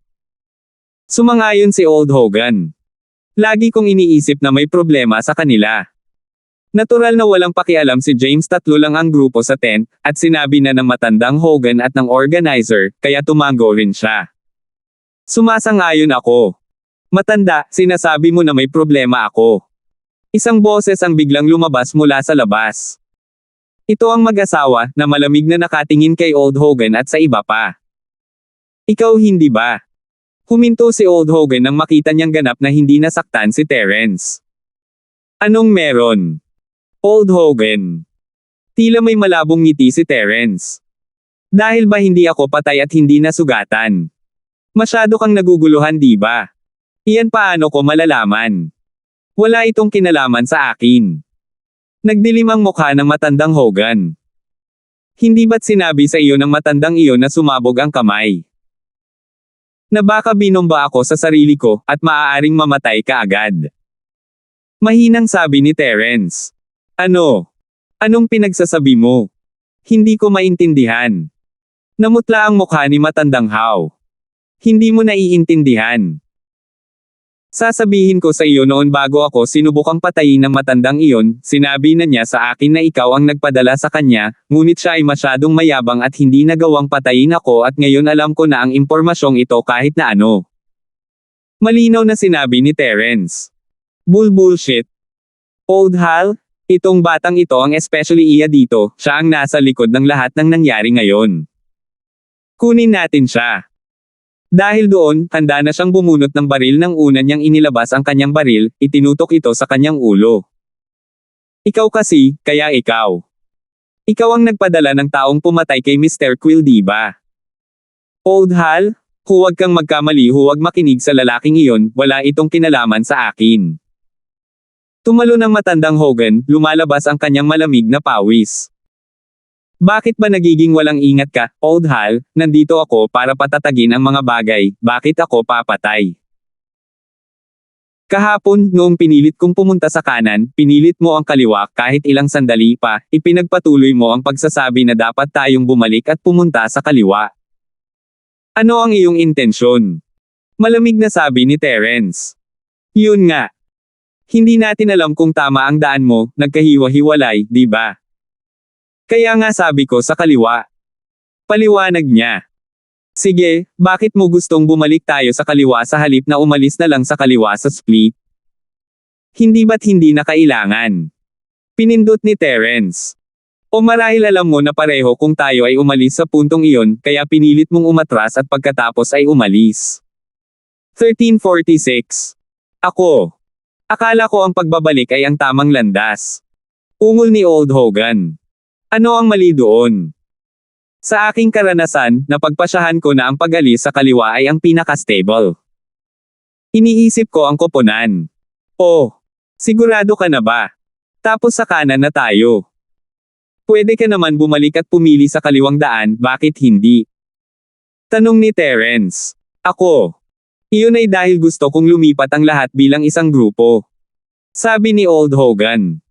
Sumangayon si Old Hogan. Lagi kong iniisip na may problema sa kanila. Natural na walang pakialam si James, tatlo lang ang grupo sa tent, at sinabi na ng matandang Hogan at ng organizer, kaya tumango rin siya. Sumasang-ayon ako. Matanda, sinasabi mo na may problema ako. Isang boses ang biglang lumabas mula sa labas. Ito ang mag-asawa, na malamig na nakatingin kay Old Hogan at sa iba pa. Ikaw hindi ba? Huminto si Old Hogan nang makita niyang ganap na hindi nasaktan si Terence. Anong meron? Old Hogan. Tila may malabong ngiti si Terence. Dahil ba hindi ako patay at hindi nasugatan? Masyado kang naguguluhan, di ba? Iyan paano ko malalaman? Wala itong kinalaman sa akin. Nagdilim ang mukha ng matandang Hogan. Hindi ba't sinabi sa iyo ng matandang iyon na sumabog ang kamay? Na baka binomba ako sa sarili ko, at maaaring mamatay ka agad. Mahinang sabi ni Terence. Ano? Anong pinagsasabi mo? Hindi ko maintindihan. Namutla ang mukha ni Matandang Hao. Hindi mo naiintindihan. Sasabihin ko sa iyo noon bago ako sinubukang patayin ng matandang iyon, sinabi na niya sa akin na ikaw ang nagpadala sa kanya, ngunit siya ay masyadong mayabang at hindi nagawang patayin ako at ngayon alam ko na ang impormasyong ito kahit na ano. Malinaw na sinabi ni Terence. Bullshit. Old Hal, itong batang ito ang especially iya dito, siya ang nasa likod ng lahat ng nangyari ngayon. Kunin natin siya. Dahil doon, handa na siyang bumunot ng baril nang una niyang inilabas ang kanyang baril, itinutok ito sa kanyang ulo. Ikaw kasi, kaya ikaw. Ikaw ang nagpadala ng taong pumatay kay Mr. Quill, di ba? Old Hal, huwag kang magkamali, huwag makinig sa lalaking iyon, wala itong kinalaman sa akin. Tumalo ng Matandang Hogan, lumalabas ang kanyang malamig na pawis. Bakit ba nagiging walang ingat ka, Old Hal? Nandito ako para patatagin ang mga bagay, bakit ako papatay? Kahapon, noong pinilit kong pumunta sa kanan, pinilit mo ang kaliwa kahit ilang sandali pa, ipinagpatuloy mo ang pagsasabi na dapat tayong bumalik at pumunta sa kaliwa. Ano ang iyong intensyon? Malamig na sabi ni Terence. Yun nga. Hindi natin alam kung tama ang daan mo, nagkahiwa-hiwalay, di ba? Kaya nga sabi ko sa kaliwa. Paliwanag niya. Sige, bakit mo gustong bumalik tayo sa kaliwa sa halip na umalis na lang sa kaliwa sa split? Hindi ba't hindi na kailangan? Pinindot ni Terence. O marahil alam mo na pareho kung tayo ay umalis sa puntong iyon, kaya pinilit mong umatras at pagkatapos ay umalis. 1346. Ako. Akala ko ang pagbabalik ay ang tamang landas. Ungol ni Old Hogan. Ano ang mali doon? Sa aking karanasan, napagpasyahan ko na ang pag-alis sa kaliwa ay ang pinaka-stable. Iniisip ko ang koponan. Oh, sigurado ka na ba? Tapos sa kanan na tayo. Pwede ka naman bumalik at pumili sa kaliwang daan, bakit hindi? Tanong ni Terence. Ako. Iyon ay dahil gusto kong lumipat ang lahat bilang isang grupo. Sabi ni Old Hogan.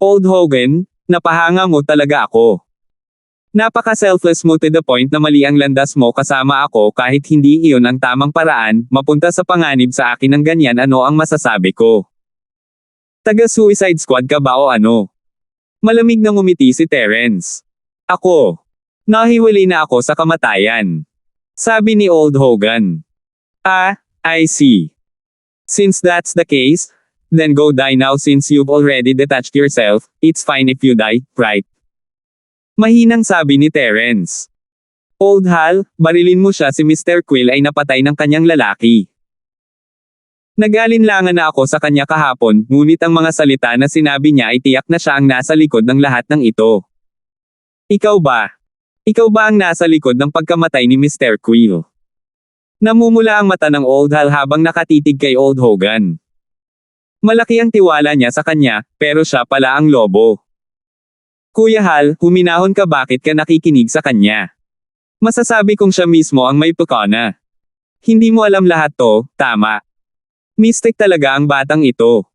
Old Hogan, napahanga mo talaga ako. Napaka-selfless mo to the point na mali ang landas mo kasama ako kahit hindi iyon ang tamang paraan, mapunta sa panganib sa akin ng ganyan, ano ang masasabi ko? Taga-suicide squad ka ba o ano? Malamig na ngumiti si Terence. Ako. Nahiwalay na ako sa kamatayan. Sabi ni Old Hogan. Ah, I see. Since that's the case, then go die now since you've already detached yourself, it's fine if you die, right? Mahinang sabi ni Terence. Old Hal, barilin mo siya, si Mr. Quill ay napatay ng kanyang lalaki. Nag-alinlangan na ako sa kanya kahapon, ngunit ang mga salita na sinabi niya ay tiyak na siya ang nasa likod ng lahat ng ito. Ikaw ba? Ikaw ba ang nasa likod ng pagkamatay ni Mr. Quill? Namumula ang mata ng Old Hal habang nakatitig kay Old Hogan. Malaki ang tiwala niya sa kanya, pero siya pala ang lobo. Kuya Hal, huminahon ka, bakit ka nakikinig sa kanya? Masasabi kong siya mismo ang may pukana. Hindi mo alam lahat to, tama. Mystic talaga ang batang ito.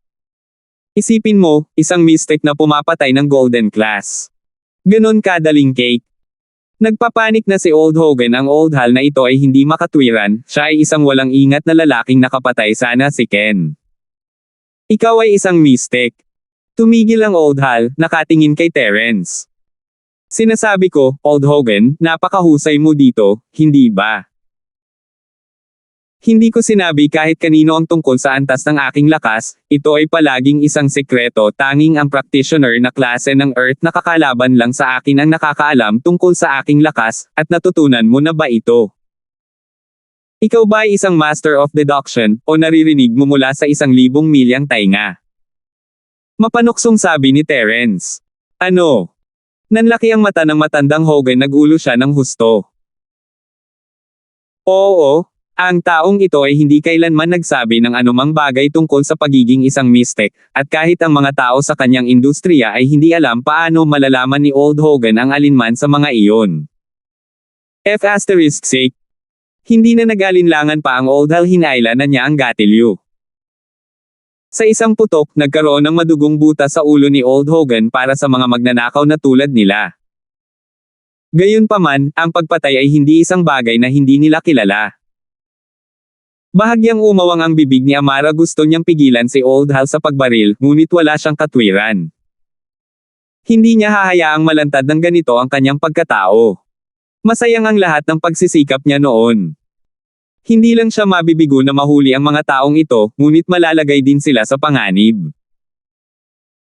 Isipin mo, isang mystic na pumapatay ng Golden Class. Ganon kadaling cake. Nagpapanik na si Old Hogan, ang Old Hal na ito ay hindi makatwiran, siya ay isang walang ingat na lalaking nakapatay, sana si Ken. Ikaw ay isang mystic. Tumigil ang Old Hal, nakatingin kay Terence. Sinasabi ko, Old Hogan, napakahusay mo dito, hindi ba? Hindi ko sinabi kahit kanino ang tungkol sa antas ng aking lakas, ito ay palaging isang sekreto, tanging ang practitioner na klase ng Earth na kakalaban lang sa akin ang nakakaalam tungkol sa aking lakas, at natutunan mo na ba ito? Ikaw ba ay isang master of deduction, o naririnig mo mula sa 1,000 milyang tainga? Mapanuksong sabi ni Terence. Ano? Nanlaki ang mata ng Matandang Hogan, nagulo siya ng husto. Oo. Ang taong ito ay hindi kailanman nagsabi ng anumang bagay tungkol sa pagiging isang mystic, at kahit ang mga tao sa kanyang industriya ay hindi alam paano malalaman ni Old Hogan ang alinman sa mga iyon. F***sake. Hindi na nag-alinlangan pa ang Old Hal, hinaila na niya ang gatilyo. Sa isang putok, nagkaroon ng madugong butas sa ulo ni Old Hogan para sa mga magnanakaw na tulad nila. Gayunpaman, ang pagpatay ay hindi isang bagay na hindi nila kilala. Bahagyang umawang ang bibig ni Amara, gusto niyang pigilan si Old Hal sa pagbaril, ngunit wala siyang katwiran. Hindi niya hahayaang malantad ng ganito ang kanyang pagkatao. Masayang ang lahat ng pagsisikap niya noon. Hindi lang siya mabibigo na mahuli ang mga taong ito, ngunit malalagay din sila sa panganib.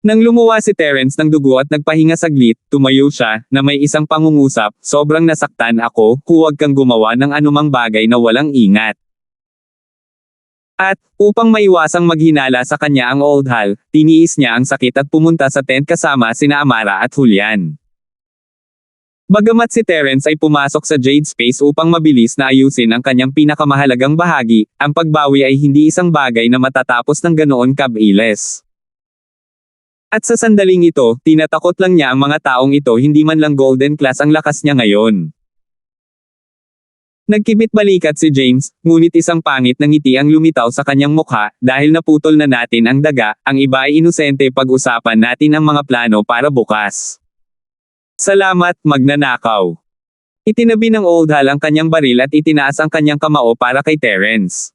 Nang lumuwa si Terence ng dugo at nagpahinga saglit, tumayo siya, na may isang pangungusap, sobrang nasaktan ako, huwag kang gumawa ng anumang bagay na walang ingat. At, upang maiwasang maghinala sa kanya ang Old Hal, tiniis niya ang sakit at pumunta sa tent kasama sina Amara at Julian. Bagamat si Terence ay pumasok sa Jade Space upang mabilis na ayusin ang kanyang pinakamahalagang bahagi, ang pagbawi ay hindi isang bagay na matatapos ng ganoon kabilis. At sa sandaling ito, tinatakot lang niya ang mga taong ito, hindi man lang Golden Class ang lakas niya ngayon. Nagkibit balikat si James, ngunit isang pangit na ngiti ang lumitaw sa kanyang mukha, dahil naputol na natin ang daga, ang iba ay inosente, pag-usapan natin ang mga plano para bukas. Salamat, magnanakaw. Itinabi ng Old Hal ang kanyang baril at itinaas ang kanyang kamao para kay Terence.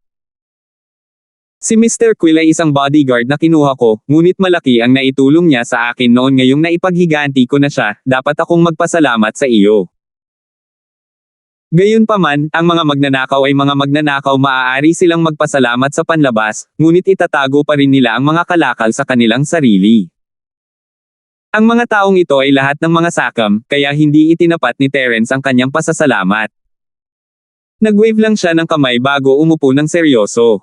Si Mr. Quill ay isang bodyguard na kinuha ko, ngunit malaki ang naitulong niya sa akin noon, ngayong naipaghiganti ko na siya, dapat akong magpasalamat sa iyo. Gayunpaman, ang mga magnanakaw ay mga magnanakaw, maaari silang magpasalamat sa panlabas, ngunit itatago pa rin nila ang mga kalakal sa kanilang sarili. Ang mga taong ito ay lahat ng mga sakam, kaya hindi itinapat ni Terence ang kanyang pasasalamat. Nag-wave lang siya ng kamay bago umupo ng seryoso.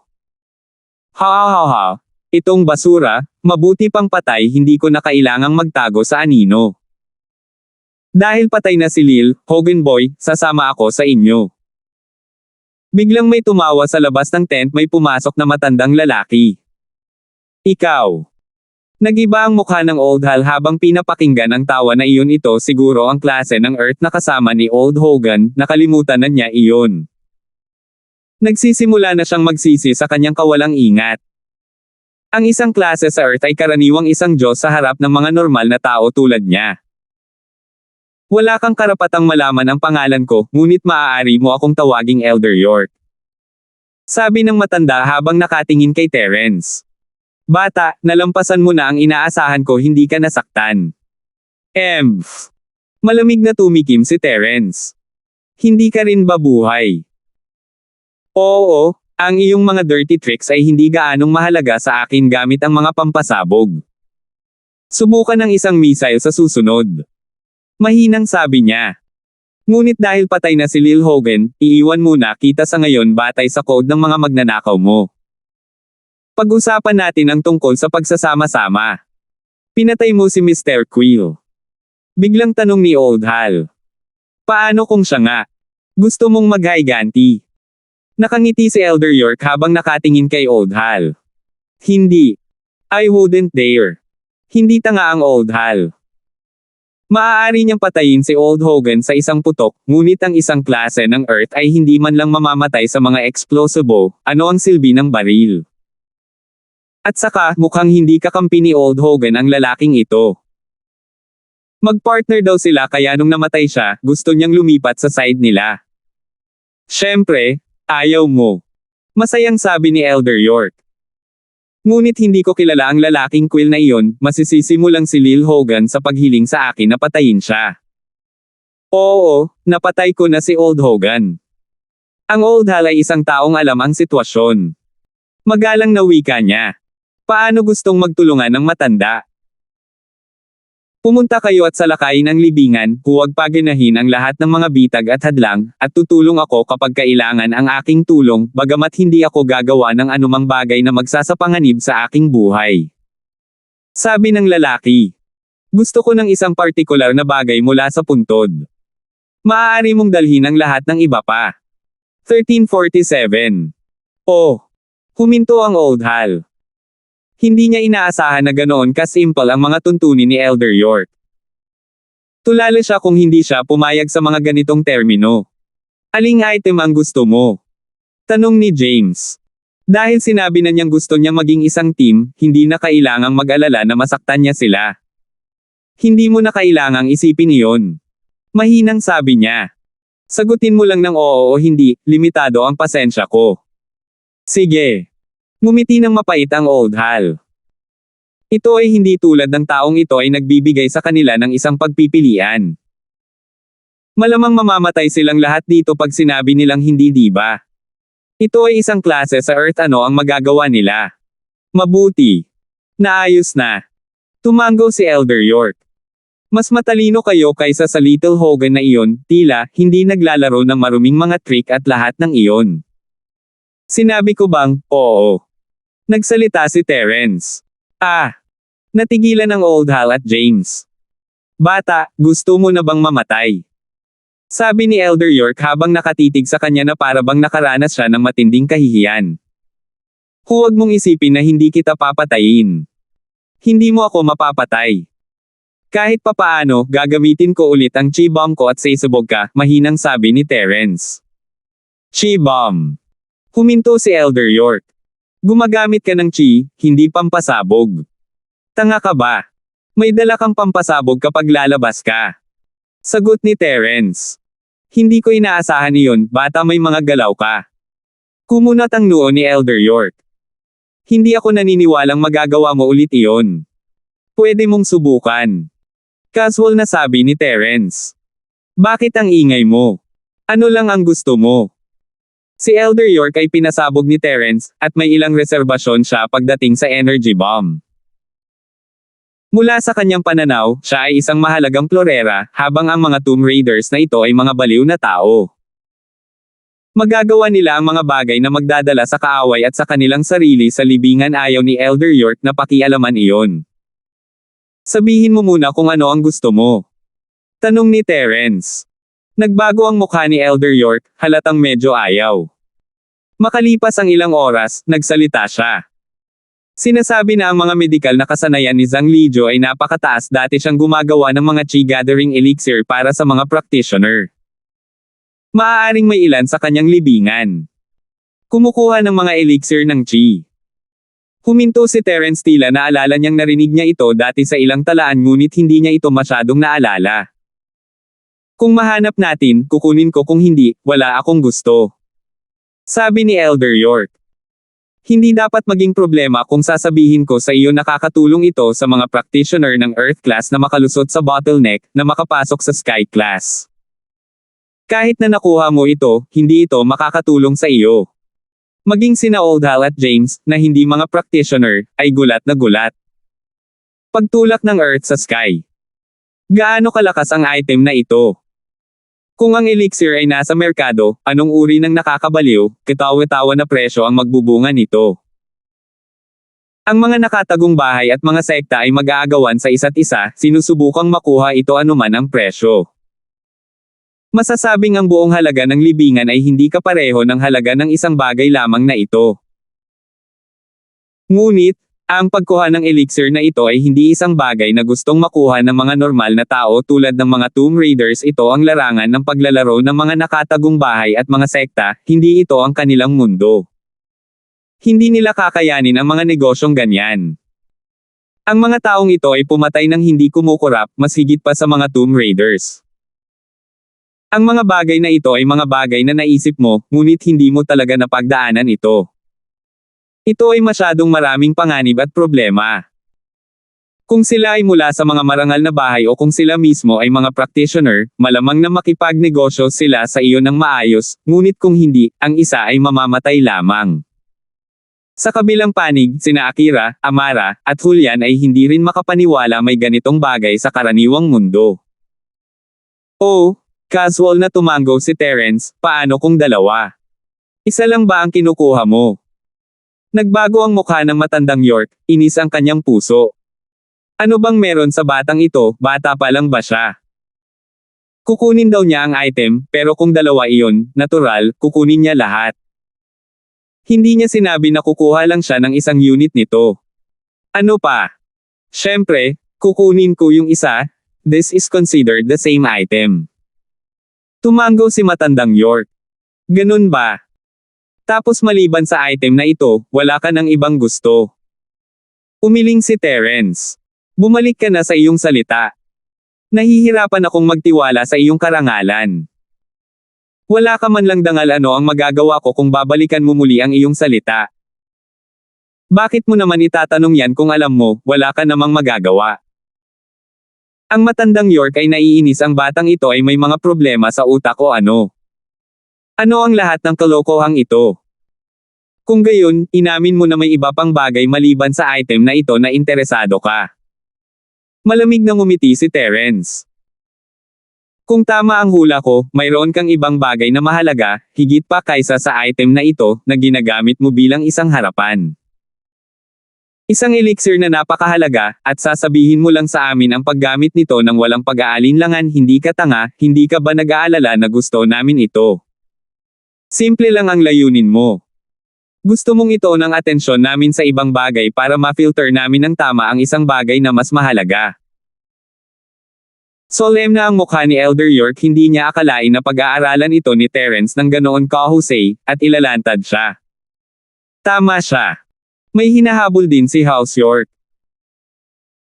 Ha, itong basura, mabuti pang patay, hindi ko na kailangang magtago sa anino. Dahil patay na si Lil, Hogan Boy, sasama ako sa inyo. Biglang may tumawa sa labas ng tent, may pumasok na matandang lalaki. Ikaw. Nag-iba ang mukha ng Old Hal habang pinapakinggan ang tawa na iyon, ito siguro ang klase ng Earth na kasama ni Old Hogan, nakalimutan na niya iyon. Nagsisimula na siyang magsisi sa kanyang kawalang ingat. Ang isang klase sa Earth ay karaniwang isang Diyos sa harap ng mga normal na tao tulad niya. Wala kang karapatang malaman ang pangalan ko, ngunit maaari mo akong tawaging Elder York. Sabi ng matanda habang nakatingin kay Terence. Bata, nalampasan mo na ang inaasahan ko, hindi ka nasaktan. Malamig na tumikim si Terence. Hindi ka rin ba buhay? Oo, ang iyong mga dirty tricks ay hindi gaanong mahalaga sa akin gamit ang mga pampasabog. Subukan ng isang missile sa susunod. Mahinang sabi niya. Ngunit dahil patay na si Lil Hogan, iiwan muna kita sa ngayon batay sa code ng mga magnanakaw mo. Pag-usapan natin ang tungkol sa pagsasama-sama. Pinatay mo si Mr. Quill. Biglang tanong ni Old Hal. Paano kung siya nga? Gusto mong maghaiganti? Nakangiti si Elder York habang nakatingin kay Old Hal. Hindi. I wouldn't dare. Hindi tanga ang Old Hal. Maaari niyang patayin si Old Hogan sa isang putok, ngunit ang isang klase ng Earth ay hindi man lang mamamatay sa mga explosibo, ano ang silbi ng baril? At saka, mukhang hindi kakampi ni Old Hogan ang lalaking ito. Magpartner daw sila, kaya nung namatay siya, gusto niyang lumipat sa side nila. Siyempre, ayaw mo. Masayang sabi ni Elder York. Ngunit hindi ko kilala ang lalaking Quill na iyon, masisisi mo lang si Lil Hogan sa paghiling sa akin na patayin siya. Oo, napatay ko na si Old Hogan. Ang Old Hal ay isang taong alam ang sitwasyon. Magalang na wika niya. Paano gustong magtulungan ng matanda? Pumunta kayo at salakayin ang libingan, huwag paganahin ang lahat ng mga bitag at hadlang, at tutulong ako kapag kailangan ang aking tulong, bagamat hindi ako gagawa ng anumang bagay na magsasapanganib sa aking buhay. Sabi ng lalaki. Gusto ko ng isang partikular na bagay mula sa puntod. Maaari mong dalhin ang lahat ng iba pa. 1347. Oh. Huminto ang Old Hal. Hindi niya inaasahan na ganoon ka-simple ang mga tuntunin ni Elder York. Tulala siya kung hindi siya pumayag sa mga ganitong termino. Aling item ang gusto mo? Tanong ni James. Dahil sinabi na niyang gusto niyang maging isang team, hindi na kailangang mag-alala na masaktan niya sila. Hindi mo na kailangang isipin iyon. Mahinang sabi niya. Sagutin mo lang ng oo o hindi, limitado ang pasensya ko. Sige. Ngumiti ng mapait ang Old Hal. Ito ay hindi tulad ng taong ito ay nagbibigay sa kanila ng isang pagpipilian. Malamang mamamatay silang lahat dito pag sinabi nilang hindi, di ba? Ito ay isang klase sa Earth, ano ang magagawa nila? Mabuti. Naayos na. Tumango si Elder York. Mas matalino kayo kaysa sa Little Hogan na iyon, tila, hindi naglalaro ng maruming mga trick at lahat ng iyon. Sinabi ko bang, oo? Nagsalita si Terence. Natigilan ng Old Hal at James. Bata, gusto mo na bang mamatay? Sabi ni Elder York habang nakatitig sa kanya na para bang nakaranas siya ng matinding kahihiyan. Huwag mong isipin na hindi kita papatayin. Hindi mo ako mapapatay. Kahit papaano, gagamitin ko ulit ang chi bomb ko at sasabog ka, mahinang sabi ni Terence. Chi bomb. Huminto si Elder York. Gumagamit ka ng chi, hindi pampasabog. Tanga ka ba? May dala kang pampasabog kapag lalabas ka. Sagot ni Terence. Hindi ko inaasahan iyon, bata, may mga galaw ka. Kumunat ang noo ni Elder York. Hindi ako naniniwalang magagawa mo ulit iyon. Pwede mong subukan. Casual na sabi ni Terence. Bakit ang ingay mo? Ano lang ang gusto mo? Si Elder York ay pinasabog ni Terence, at may ilang reserbasyon siya pagdating sa energy bomb. Mula sa kanyang pananaw, siya ay isang mahalagang klorera, habang ang mga Tomb Raiders na ito ay mga baliw na tao. Magagawa nila ang mga bagay na magdadala sa kaaway at sa kanilang sarili sa libingan. Ayaw ni Elder York na pakialaman iyon. Sabihin mo muna kung ano ang gusto mo. Tanong ni Terence. Nagbago ang mukha ni Elder York, halatang medyo ayaw. Makalipas ang ilang oras, nagsalita siya. Sinasabi na ang mga medikal na kasanayan ni Zhang Lijo ay napakataas. Dati siyang gumagawa ng mga chi gathering elixir para sa mga practitioner. Maaaring may ilan sa kanyang libingan. Kumukuha ng mga elixir ng chi. Huminto si Terence, tila naalala niyang narinig niya ito dati sa ilang talaan, ngunit hindi niya ito masyadong naalala. Kung mahanap natin, kukunin ko, kung hindi, wala akong gusto. Sabi ni Elder York. Hindi dapat maging problema kung sasabihin ko sa iyo nakakatulong ito sa mga practitioner ng Earth class na makalusot sa bottleneck, na makapasok sa Sky class. Kahit na nakuha mo ito, hindi ito makakatulong sa iyo. Maging sina Old Hal at James, na hindi mga practitioner, ay gulat na gulat. Pagtulak ng Earth sa Sky. Gaano kalakas ang item na ito? Kung ang elixir ay nasa merkado, anong uri ng nakakabaliw, katawa-tawa na presyo ang magbubunga nito? Ang mga nakatagong bahay at mga sekta ay mag-aagawan sa isa't isa, sinusubukang makuha ito anuman ang presyo. Masasabing ang buong halaga ng libingan ay hindi kapareho ng halaga ng isang bagay lamang na ito. Ngunit, ang pagkuha ng elixir na ito ay hindi isang bagay na gustong makuha ng mga normal na tao tulad ng mga Tomb Raiders. Ito ang larangan ng paglalaro ng mga nakatagong bahay at mga sekta, hindi ito ang kanilang mundo. Hindi nila kakayanin ang mga negosyong ganyan. Ang mga taong ito ay pumatay ng hindi kumukurap, mas higit pa sa mga Tomb Raiders. Ang mga bagay na ito ay mga bagay na naisip mo, ngunit hindi mo talaga napagdaanan ito. Ito ay masyadong maraming panganib at problema. Kung sila ay mula sa mga marangal na bahay o kung sila mismo ay mga practitioner, malamang na makipagnegosyo sila sa iyo ng maayos, ngunit kung hindi, ang isa ay mamamatay lamang. Sa kabilang panig, sina Akira, Amara, at Julian ay hindi rin makapaniwala may ganitong bagay sa karaniwang mundo. Oh, casual na tumango si Terence, paano kung dalawa? Isa lang ba ang kinukuha mo? Nagbago ang mukha ng matandang York, inis ang kanyang puso. Ano bang meron sa batang ito, bata pa lang ba siya? Kukunin daw niya ang item, pero kung dalawa iyon, natural, kukunin niya lahat. Hindi niya sinabi na kukuha lang siya ng isang unit nito. Ano pa? Syempre, kukunin ko yung isa, this is considered the same item. Tumango si matandang York. Ganun ba? Tapos maliban sa item na ito, wala ka ng ibang gusto. Umiling si Terence. Bumalik ka na sa iyong salita. Nahihirapan akong magtiwala sa iyong karangalan. Wala ka man lang dangal ano ang magagawa ko kung babalikan mo muli ang iyong salita. Bakit mo naman itatanong yan kung alam mo, wala ka namang magagawa? Ang matandang York ay naiinis ang batang ito ay may mga problema sa utak o ano. Ano ang lahat ng kalokohang ito? Kung gayon, inamin mo na may iba pang bagay maliban sa item na ito na interesado ka. Malamig na ngumiti si Terence. Kung tama ang hula ko, mayroon kang ibang bagay na mahalaga, higit pa kaysa sa item na ito, na ginagamit mo bilang isang harapan. Isang elixir na napakahalaga, at sasabihin mo lang sa amin ang paggamit nito ng walang pag-aalinlangan, hindi ka tanga, hindi ka ba nag-aalala na gusto namin ito? Simple lang ang layunin mo. Gusto mong ito ng atensyon namin sa ibang bagay para ma-filter namin ng tama ang isang bagay na mas mahalaga. Solemn na ang mukha ni Elder York, hindi niya akalain na pag-aaralan ito ni Terence ng ganoon kahusay, at ilalantad siya. Tama siya. May hinahabol din si House York.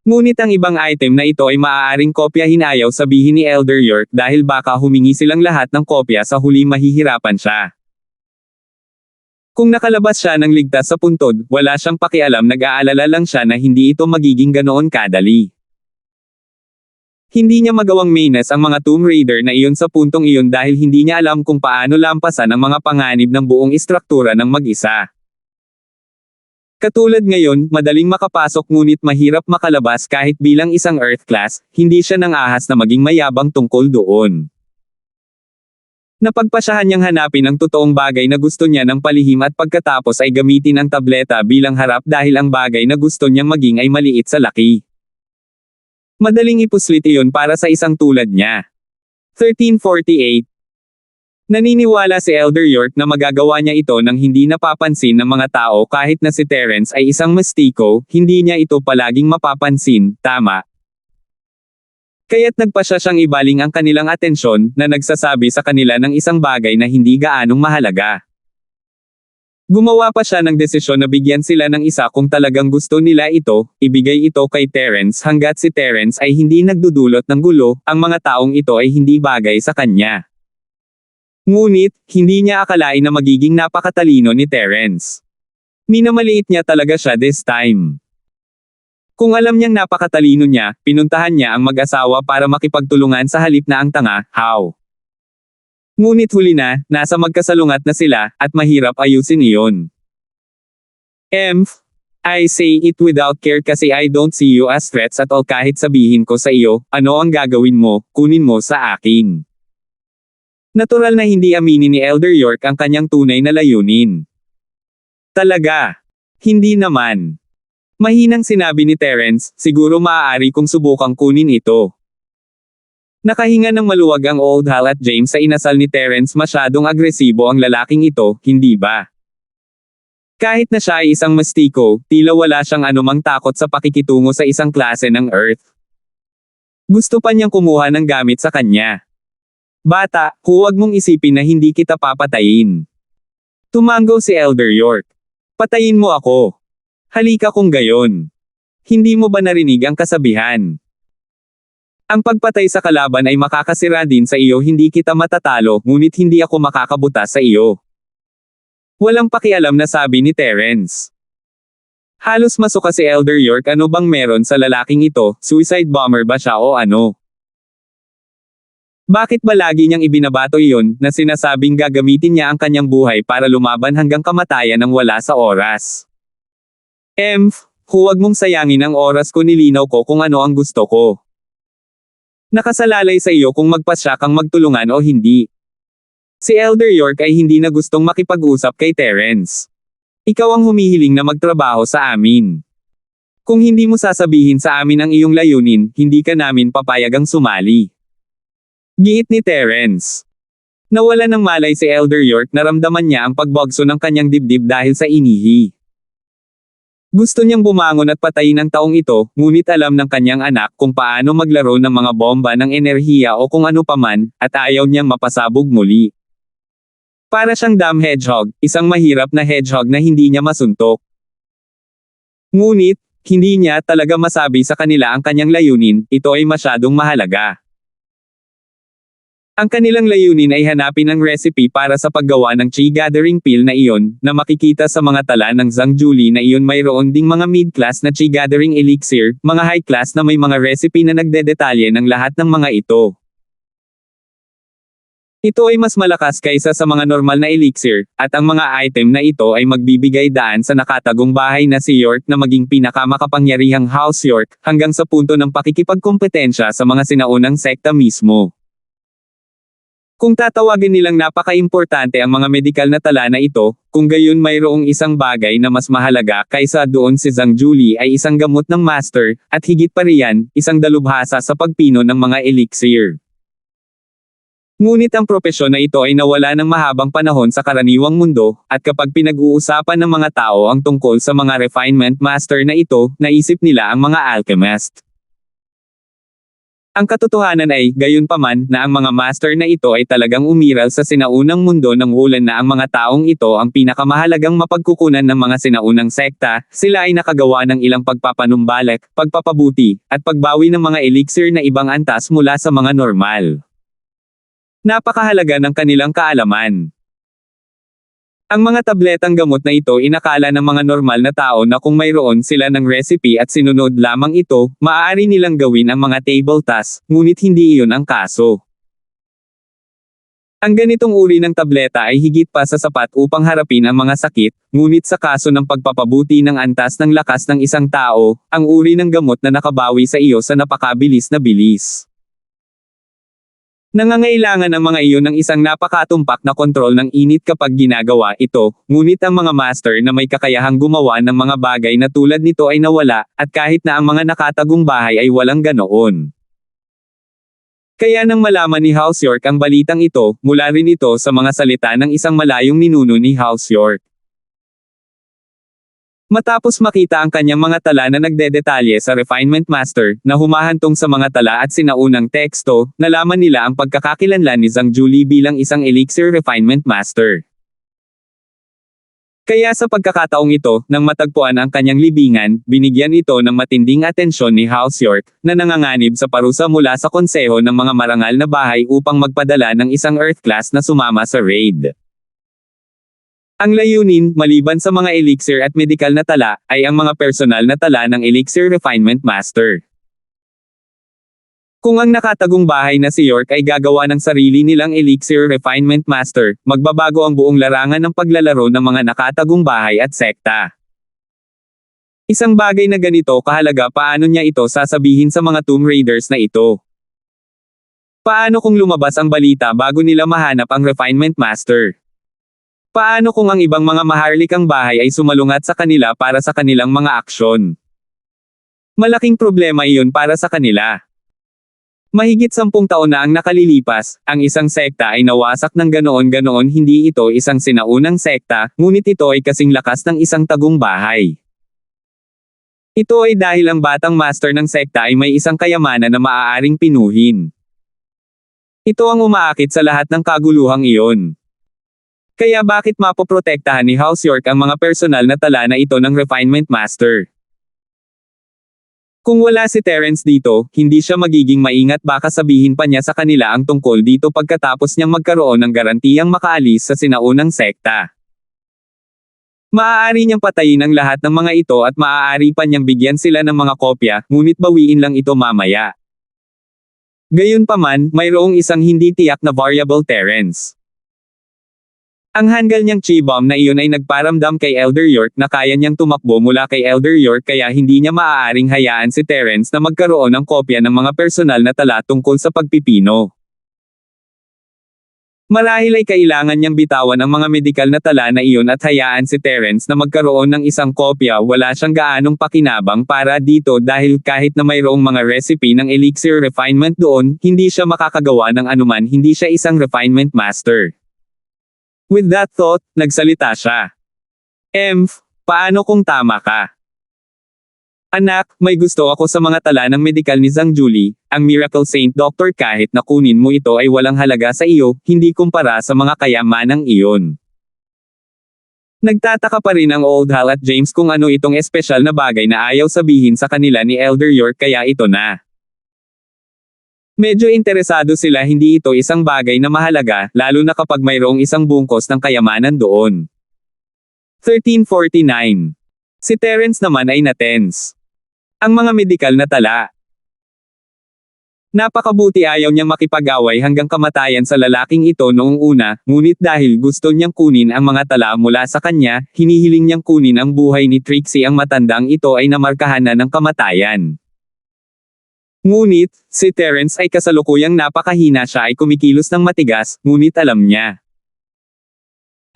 Ngunit ang ibang item na ito ay maaaring kopyahin, ayaw sabihin ni Elder York dahil baka humingi silang lahat ng kopya sa huli mahihirapan siya. Kung nakalabas siya ng ligtas sa puntod, wala siyang pakialam, nag-aalala lang siya na hindi ito magiging ganoon kadali. Hindi niya magawang mainas ang mga Tomb Raider na iyon sa puntong iyon dahil hindi niya alam kung paano lampasan ang mga panganib ng buong istruktura ng mag-isa. Katulad ngayon, madaling makapasok ngunit mahirap makalabas kahit bilang isang Earth class, hindi siya nang ahas na maging mayabang tungkol doon. Napagpasyahan niyang hanapin ang totoong bagay na gusto niya ng palihim at pagkatapos ay gamitin ang tableta bilang harap dahil ang bagay na gusto niyang maging ay maliit sa laki. Madaling ipuslit iyon para sa isang tulad niya. 1348. Naniniwala si Elder York na magagawa niya ito nang hindi napapansin ng mga tao kahit na si Terence ay isang mastiko, hindi niya ito palaging mapapansin, tama. Kaya't nagpasya siyang ibaling ang kanilang atensyon, na nagsasabi sa kanila ng isang bagay na hindi gaanong mahalaga. Gumawa pa siya ng desisyon na bigyan sila ng isa kung talagang gusto nila ito, ibigay ito kay Terence hanggat si Terence ay hindi nagdudulot ng gulo, ang mga taong ito ay hindi bagay sa kanya. Ngunit, hindi niya akalain na magiging napakatalino ni Terence. Minamaliit niya talaga siya this time. Kung alam niyang napakatalino niya, pinuntahan niya ang mag-asawa para makipagtulungan sa halip na ang tanga, how? Ngunit huli na, nasa magkasalungat na sila, at mahirap ayusin iyon. I say it without care kasi I don't see you as threats at all, kahit sabihin ko sa iyo, ano ang gagawin mo, kunin mo sa akin. Natural na hindi aminin ni Elder York ang kanyang tunay na layunin. Talaga? Hindi naman. Mahinang sinabi ni Terence, siguro maaari kong subukang kunin ito. Nakahinga ng maluwag ang Old Hal at James sa inasal ni Terence, masyadong agresibo ang lalaking ito, hindi ba? Kahit na siya ay isang mastiko, tila wala siyang anumang takot sa pakikitungo sa isang klase ng Earth. Gusto pa niyang kumuha ng gamit sa kanya. Bata, huwag mong isipin na hindi kita papatayin. Tumango si Elder York. Patayin mo ako. Halika kung gayon. Hindi mo ba narinig ang kasabihan? Ang pagpatay sa kalaban ay makakasira din sa iyo, hindi kita matatalo, ngunit hindi ako makakabuta sa iyo. Walang pakialam na sabi ni Terence. Halos masuka si Elder York, ano bang meron sa lalaking ito, suicide bomber ba siya o ano? Bakit ba lagi niyang ibinabato iyon, na sinasabing gagamitin niya ang kanyang buhay para lumaban hanggang kamatayan ng wala sa oras? Huwag mong sayangin ang oras ko, nilinaw ko kung ano ang gusto ko. Nakasalalay sa iyo kung magpasya kang magtulungan o hindi. Si Elder York ay hindi na gustong makipag-usap kay Terence. Ikaw ang humihiling na magtrabaho sa amin. Kung hindi mo sasabihin sa amin ang iyong layunin, hindi ka namin papayagang sumali. Giit ni Terence. Nawala ng malay si Elder York, naramdaman niya ang pagbagso ng kanyang dibdib dahil sa inihi. Gusto niyang bumangon at patayin ang taong ito, ngunit alam ng kanyang anak kung paano maglaro ng mga bomba ng enerhiya o kung ano paman, at ayaw niyang mapasabog muli. Para siyang dumb hedgehog, isang mahirap na hedgehog na hindi niya masuntok. Ngunit, hindi niya talaga masabi sa kanila ang kanyang layunin, ito ay masyadong mahalaga. Ang kanilang layunin ay hanapin ang recipe para sa paggawa ng chi gathering pill na iyon, na makikita sa mga tala ng Zhang Juli na iyon mayroon ding mga mid-class na chi gathering elixir, mga high-class na may mga recipe na nagdedetalye ng lahat ng mga ito. Ito ay mas malakas kaysa sa mga normal na elixir, at ang mga item na ito ay magbibigay daan sa nakatagong bahay na si York na maging pinakamakapangyarihang House York, hanggang sa punto ng pakikipagkompetensya sa mga sinaunang sekta mismo. Kung tatawagin nilang napaka-importante ang mga medikal na tala na ito, kung gayon mayroong isang bagay na mas mahalaga kaysa doon si Zhang Juli ay isang gamot ng master, at higit pa riyan, isang dalubhasa sa pagpino ng mga elixir. Ngunit ang propesyon na ito ay nawala ng mahabang panahon sa karaniwang mundo, at kapag pinag-uusapan ng mga tao ang tungkol sa mga refinement master na ito, naisip nila ang mga alchemist. Ang katotohanan ay, gayunpaman, na ang mga master na ito ay talagang umiral sa sinaunang mundo ng wulan na ang mga taong ito ang pinakamahalagang mapagkukunan ng mga sinaunang sekta, sila ay nakagawa ng ilang pagpapanumbalik, pagpapabuti, at pagbawi ng mga elixir na ibang antas mula sa mga normal. Napakahalaga ng kanilang kaalaman. Ang mga tabletang gamot na ito inakala ng mga normal na tao na kung mayroon sila ng recipe at sinunod lamang ito, maaari nilang gawin ang mga table tasks, ngunit hindi iyon ang kaso. Ang ganitong uri ng tableta ay higit pa sa sapat upang harapin ang mga sakit, ngunit sa kaso ng pagpapabuti ng antas ng lakas ng isang tao, ang uri ng gamot na nakabawi sa iyo sa napakabilis na bilis. Nangangailangan ang mga iyon ng isang napakatumpak na kontrol ng init kapag ginagawa ito, ngunit ang mga master na may kakayahang gumawa ng mga bagay na tulad nito ay nawala, at kahit na ang mga nakatagong bahay ay walang ganoon. Kaya nang malaman ni House York ang balitang ito, mula rin ito sa mga salita ng isang malayong ninuno ni House York. Matapos makita ang kanyang mga tala na nagdedetalye sa Refinement Master, na humahantong sa mga tala at sinaunang teksto, nalaman nila ang pagkakakilanlan ni Zhang Juli bilang isang Elixir Refinement Master. Kaya sa pagkakataong ito, nang matagpuan ang kanyang libingan, binigyan ito ng matinding atensyon ni House York, na nanganganib sa parusa mula sa konseho ng mga marangal na bahay upang magpadala ng isang Earth class na sumama sa raid. Ang layunin, maliban sa mga elixir at medikal na tala, ay ang mga personal na tala ng Elixir Refinement Master. Kung ang nakatagong bahay na si York ay gagawa ng sarili nilang Elixir Refinement Master, magbabago ang buong larangan ng paglalaro ng mga nakatagong bahay at sekta. Isang bagay na ganito kahalaga, paano niya ito sasabihin sa mga Tomb Raiders na ito? Paano kung lumabas ang balita bago nila mahanap ang Refinement Master? Paano kung ang ibang mga maharlikang bahay ay sumalungat sa kanila para sa kanilang mga aksyon? Malaking problema iyon para sa kanila. Mahigit 10 taon na ang nakalilipas, ang isang sekta ay nawasak ng ganoon-ganoon. Hindi ito isang sinaunang sekta, ngunit ito ay kasing lakas ng isang tagong bahay. Ito ay dahil ang batang master ng sekta ay may isang kayamanan na maaaring pinuhin. Ito ang umaakit sa lahat ng kaguluhang iyon. Kaya bakit mapoprotektahan ni House York ang mga personal na tala na ito ng Refinement Master? Kung wala si Terence dito, hindi siya magiging maingat, baka sabihin pa niya sa kanila ang tungkol dito pagkatapos niyang magkaroon ng garantiyang makaalis sa sinaunang sekta. Maaari niyang patayin ang lahat ng mga ito at maaari pa niyang bigyan sila ng mga kopya, ngunit bawiin lang ito mamaya. Gayunpaman, mayroong isang hindi tiyak na variable Terence. Ang handgal niyang chi bomb na iyon ay nagparamdam kay Elder York na kaya niyang tumakbo mula kay Elder York, kaya hindi niya maaaring hayaan si Terence na magkaroon ng kopya ng mga personal na tala tungkol sa pagpipino. Marahil ay kailangan niyang bitawan ang mga medikal na tala na iyon at hayaan si Terence na magkaroon ng isang kopya. Wala siyang gaanong pakinabang para dito dahil kahit na mayroong mga recipe ng Elixir Refinement doon, hindi siya makakagawa ng anuman, hindi siya isang Refinement Master. With that thought, nagsalita siya. Paano kung tama ka? Anak, may gusto ako sa mga tala ng medikal ni Zhang Juli, ang Miracle Saint Doctor. Kahit na kunin mo ito ay walang halaga sa iyo, hindi kumpara sa mga kayamanang iyon. Nagtataka pa rin ang Old Hal at James kung ano itong espesyal na bagay na ayaw sabihin sa kanila ni Elder York kaya ito na. Medyo interesado sila hindi ito isang bagay na mahalaga, lalo na kapag mayroong isang bungkos ng kayamanan doon. 1349. Si Terence naman ay na-tense. Ang mga medikal na tala. Napakabuti ayaw niyang makipag-away hanggang kamatayan sa lalaking ito noong una, ngunit dahil gusto niyang kunin ang mga tala mula sa kanya, hinihiling niyang kunin ang buhay ni Trixie ang matandang ito ay namarkahan na ng kamatayan. Ngunit, si Terence ay kasalukuyang napakahina siya ay kumikilos ng matigas, ngunit alam niya.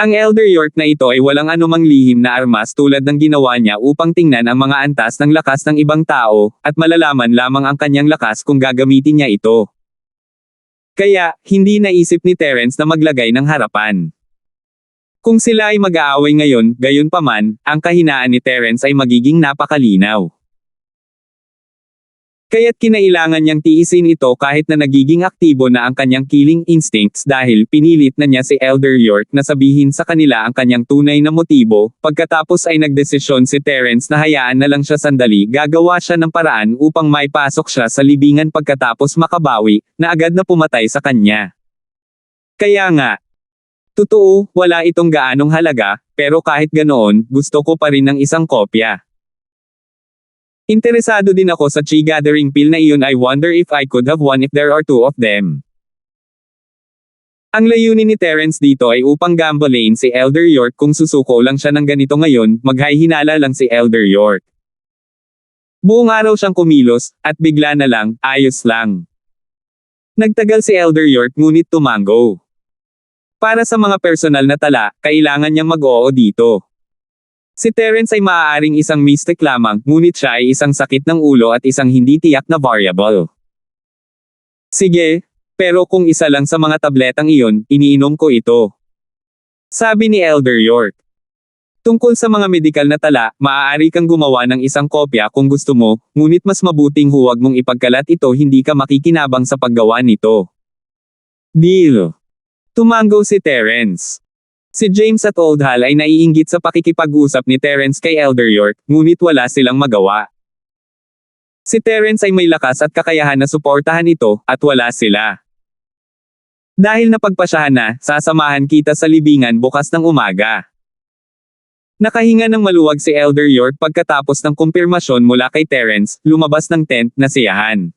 Ang Elder York na ito ay walang anumang lihim na armas tulad ng ginawa niya upang tingnan ang mga antas ng lakas ng ibang tao, at malalaman lamang ang kanyang lakas kung gagamitin niya ito. Kaya, hindi naisip ni Terence na maglagay ng harapan. Kung sila ay mag-aaway ngayon, gayunpaman, ang kahinaan ni Terence ay magiging napakalinaw. Kaya't kinailangan niyang tiisin ito kahit na nagiging aktibo na ang kanyang killing instincts dahil pinilit na niya si Elder York na sabihin sa kanila ang kanyang tunay na motibo, pagkatapos ay nagdesisyon si Terence na hayaan na lang siya sandali gagawa siya ng paraan upang maipasok siya sa libingan pagkatapos makabawi, na agad na pumatay sa kanya. Kaya nga, totoo, wala itong gaanong halaga, pero kahit ganoon, gusto ko pa rin ng isang kopya. Interesado din ako sa chi gathering pill na iyon. I wonder if I could have one if there are two of them. Ang layunin ni Terence dito ay upang gambolain si Elder York kung susuko lang siya ng ganito ngayon, maghahinala lang si Elder York. Buong araw siyang kumilos, at bigla na lang, ayos lang. Nagtagal si Elder York ngunit tumango. Para sa mga personal na tala, kailangan niyang mag-oo dito. Si Terence ay maaaring isang mystic lamang, ngunit siya ay isang sakit ng ulo at isang hindi tiyak na variable. Sige, pero kung isa lang sa mga tabletang iyon, iniinom ko ito. Sabi ni Elder York. Tungkol sa mga medikal na tala, maaari kang gumawa ng isang kopya kung gusto mo, ngunit mas mabuting huwag mong ipagkalat ito, hindi ka makikinabang sa paggawa nito. Deal. Tumango si Terence. Si James at Old Hal ay naiinggit sa pakikipag-usap ni Terence kay Elder York, ngunit wala silang magawa. Si Terence ay may lakas at kakayahan na suportahan ito, at wala sila. Dahil napagpasyahan na, sasamahan kita sa libingan bukas ng umaga. Nakahinga ng maluwag si Elder York pagkatapos ng kumpirmasyon mula kay Terence, lumabas ng tent na siyahan.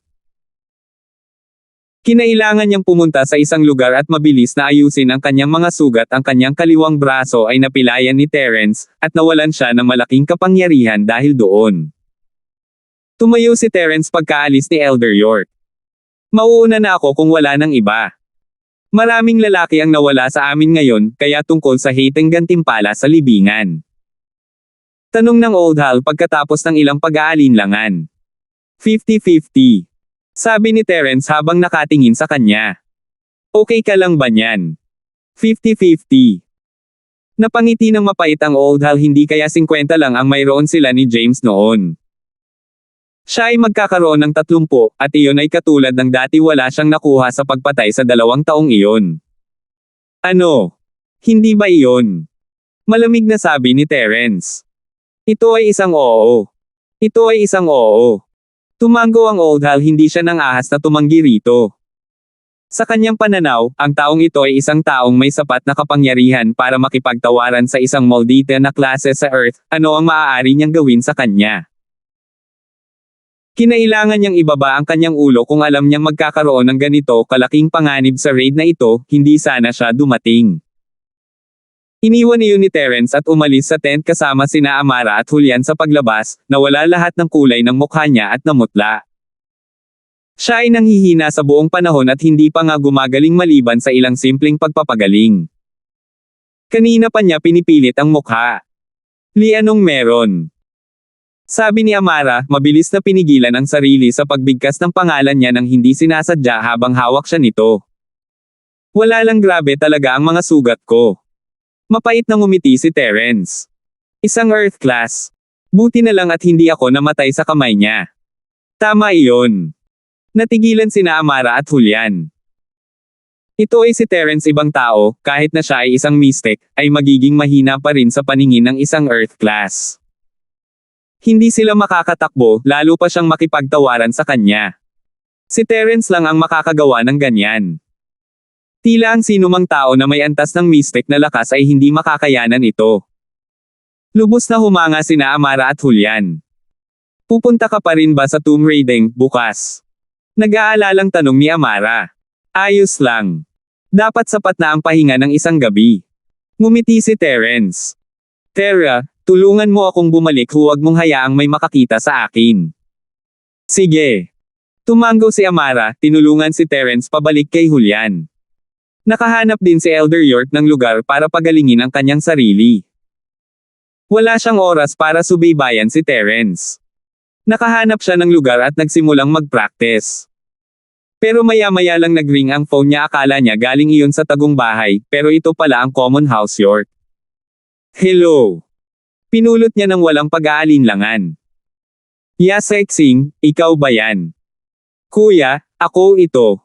Kinailangan niyang pumunta sa isang lugar at mabilis na ayusin ang kanyang mga sugat. Ang kanyang kaliwang braso ay napilayan ni Terence, at nawalan siya ng malaking kapangyarihan dahil doon. Tumayo si Terence pagkaalis ni Elder York. Mauuna na ako kung wala ng iba. Maraming lalaki ang nawala sa amin ngayon, kaya tungkol sa hiteng gantimpala sa libingan. Tanong ng Old Hal pagkatapos ng ilang pag-aalinlangan. 50-50. Sabi ni Terence habang nakatingin sa kanya. Okay ka lang ba niyan? 50-50. Napangiti ng mapait ang Old Hal, hindi kaya 50 lang ang mayroon sila ni James noon. Siya ay magkakaroon ng 30, at iyon ay katulad ng dati wala siyang nakuha sa pagpatay sa 2 taong iyon. Ano? Hindi ba iyon? Malamig na sabi ni Terence. Ito ay isang oo. Ito ay isang oo. Tumango ang Old Hal, hindi siya nang ahas na tumanggi rito. Sa kanyang pananaw, ang taong ito ay isang taong may sapat na kapangyarihan para makipagtawaran sa isang moldita na klase sa Earth. Ano ang maaari niyang gawin sa kanya? Kinailangan niyang ibaba ang kanyang ulo kung alam niyang magkakaroon ng ganito kalaking panganib sa raid na ito, hindi sana siya dumating. Iniwan iyon ni Terence at umalis sa tent kasama sina Amara at Julian. Sa paglabas, nawala lahat ng kulay ng mukha niya at namutla. Siya ay nanghihina sa buong panahon at hindi pa nga gumagaling maliban sa ilang simpleng pagpapagaling. Kanina pa niya pinipilit ang mukha. Anong meron? Sabi ni Amara, mabilis na pinigilan ang sarili sa pagbigkas ng pangalan niya nang hindi sinasadya habang hawak siya nito. Wala lang, grabe talaga ang mga sugat ko. Mapait na ngumiti si Terence. Isang Earth class. Buti na lang at hindi ako namatay sa kamay niya. Tama iyon. Natigilan sina Amara at Julian. Ito ay si Terence, ibang tao, kahit na siya ay isang mystic, ay magiging mahina pa rin sa paningin ng isang Earth class. Hindi sila makakatakbo, lalo pa siyang makipagtawaran sa kanya. Si Terence lang ang makakagawa ng ganyan. Tila ang sinumang tao na may antas ng mystic na lakas ay hindi makakayanan ito. Lubos na humanga sina Amara at Julian. Pupunta ka pa rin ba sa tomb raiding, bukas? Nag-aalalang tanong ni Amara. Ayos lang. Dapat sapat na ang pahinga ng isang gabi. Ngumiti si Terence. Tara, tulungan mo akong bumalik, huwag mong hayaang may makakita sa akin. Sige. Tumango si Amara, tinulungan si Terence pabalik kay Julian. Nakahanap din si Elder York ng lugar para pagalingin ang kanyang sarili. Wala siyang oras para subaybayan si Terence. Nakahanap siya ng lugar at nagsimulang mag-practice. Pero maya-maya lang nag-ring ang phone niya, akala niya galing iyon sa tagong bahay, pero ito pala ang Common House York. Hello. Pinulot niya ng walang pag-aalinlangan. Yasexing, ikaw ba yan? Kuya, ako ito.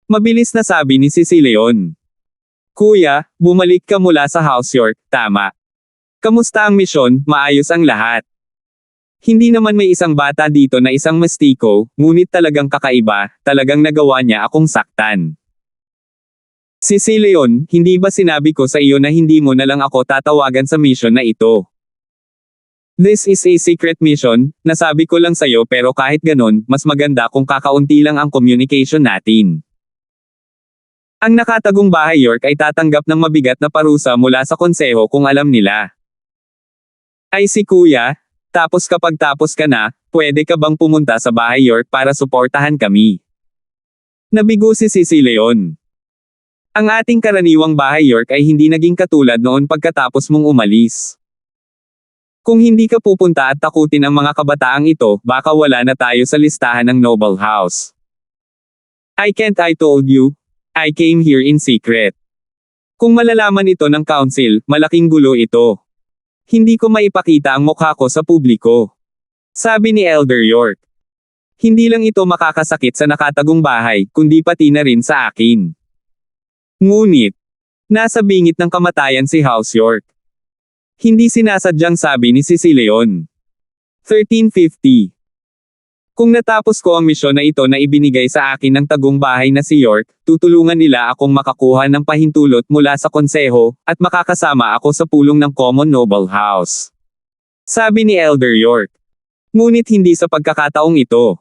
Mabilis na sabi ni Leon. Kuya, bumalik ka mula sa House York, tama. Kamusta ang misyon, maayos ang lahat? Hindi naman may isang bata dito na isang mestiko, ngunit talagang kakaiba, talagang nagawa niya akong saktan. Leon, hindi ba sinabi ko sa iyo na hindi mo na lang ako tatawagan sa mission na ito? This is a secret mission, nasabi ko lang sa'yo, pero kahit ganon, mas maganda kung kakaunti lang ang communication natin. Ang nakatagong bahay York ay tatanggap ng mabigat na parusa mula sa konseho kung alam nila. Ay si kuya, tapos kapag tapos ka na, pwede ka bang pumunta sa bahay York para suportahan kami? Nabigo si Leon. Ang ating karaniwang bahay York ay hindi naging katulad noon pagkatapos mong umalis. Kung hindi ka pupunta at takutin ang mga kabataang ito, baka wala na tayo sa listahan ng Noble House. I told you, I came here in secret. Kung malalaman ito ng council, malaking gulo ito. Hindi ko maipakita ang mukha ko sa publiko. Sabi ni Elder York. Hindi lang ito makakasakit sa nakatagong bahay, kundi pati na rin sa akin. Ngunit, nasa bingit ng kamatayan si House York. Hindi sinasadyang, sabi ni Leon. 1350. Kung natapos ko ang misyon na ito na ibinigay sa akin ng tagong bahay na si York, tutulungan nila akong makakuha ng pahintulot mula sa konseho, at makakasama ako sa pulong ng Common Noble House. Sabi ni Elder York. Ngunit hindi sa pagkakataong ito.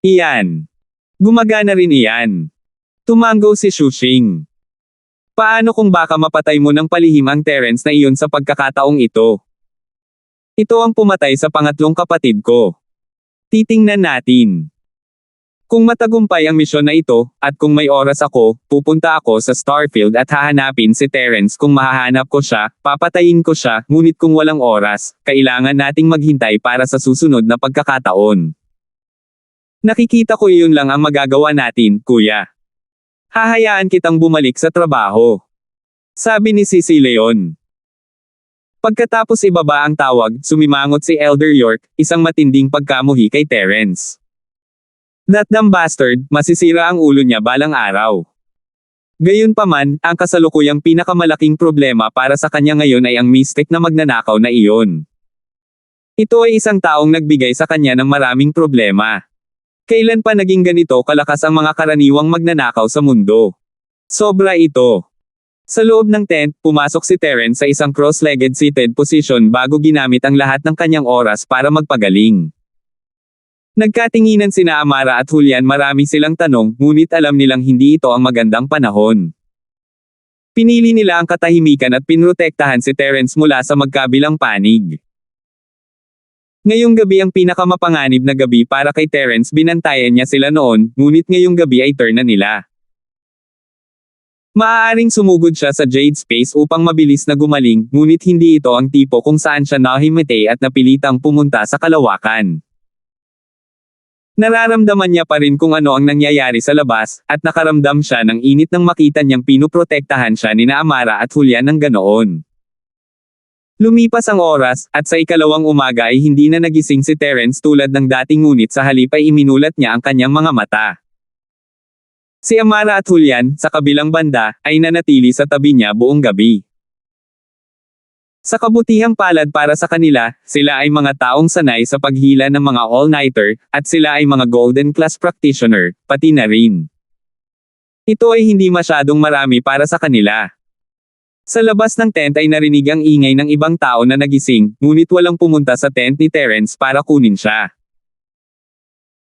Iyan. Gumagana rin iyan. Tumango si Shushing. Paano kung baka mapatay mo ng palihim ang Terence na iyon sa pagkakataong ito? Ito ang pumatay sa pangatlong kapatid ko. Titingnan natin. Kung matagumpay ang misyon na ito, at kung may oras ako, pupunta ako sa Starfield at hahanapin si Terence. Kung mahahanap ko siya, papatayin ko siya, ngunit kung walang oras, kailangan nating maghintay para sa susunod na pagkakataon. Nakikita ko iyon lang ang magagawa natin, kuya. Hahayaan kitang bumalik sa trabaho. Sabi ni Leon. Pagkatapos ibaba ang tawag, sumimangot si Elder York, isang matinding pagkamuhi kay Terence. That damn bastard, masisira ang ulo niya balang araw. Gayunpaman, ang kasalukuyang pinakamalaking problema para sa kanya ngayon ay ang mystic na magnanakaw na iyon. Ito ay isang taong nagbigay sa kanya ng maraming problema. Kailan pa naging ganito kalakas ang mga karaniwang magnanakaw sa mundo? Sobra ito. Sa loob ng tent, pumasok si Terence sa isang cross-legged seated position bago ginamit ang lahat ng kanyang oras para magpagaling. Nagkatinginan sina Amara at Julian, marami silang tanong, ngunit alam nilang hindi ito ang magandang panahon. Pinili nila ang katahimikan at pinrotektahan si Terence mula sa magkabilang panig. Ngayong gabi ang pinakamapanganib na gabi para kay Terence, binantayan niya sila noon, ngunit ngayong gabi ay turn na nila. Maaaring sumugod siya sa Jade Space upang mabilis na gumaling, ngunit hindi ito ang tipo kung saan siya nahimete at napilitang pumunta sa kalawakan. Nararamdaman niya pa rin kung ano ang nangyayari sa labas, at nakaramdam siya ng init nang makita niyang pinuprotektahan siya nina Amara at Julian ng ganoon. Lumipas ang oras, at sa ikalawang umaga ay hindi na nagising si Terence tulad ng dating, ngunit sa halip ay iminulat niya ang kanyang mga mata. Si Amara at Julian, sa kabilang banda, ay nanatili sa tabi niya buong gabi. Sa kabutihang palad para sa kanila, sila ay mga taong sanay sa paghila ng mga all-nighter, at sila ay mga golden class practitioner, pati na rin. Ito ay hindi masyadong marami para sa kanila. Sa labas ng tent ay narinig ang ingay ng ibang tao na nagising, ngunit walang pumunta sa tent ni Terence para kunin siya.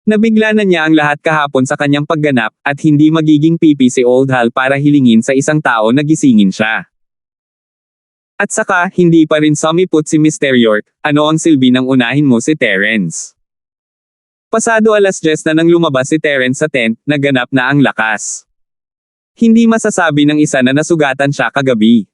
Nabigla na niya ang lahat kahapon sa kanyang pagganap, at hindi magiging pipi si Old Hal para hilingin sa isang tao na gisingin siya. At saka, hindi pa rin sumipot si Mr. York, ano ang silbi ng unahin mo si Terence? Pasado 10:00 na nang lumabas si Terence sa tent, naganap na ang lakas. Hindi masasabi ng isa na nasugatan siya kagabi.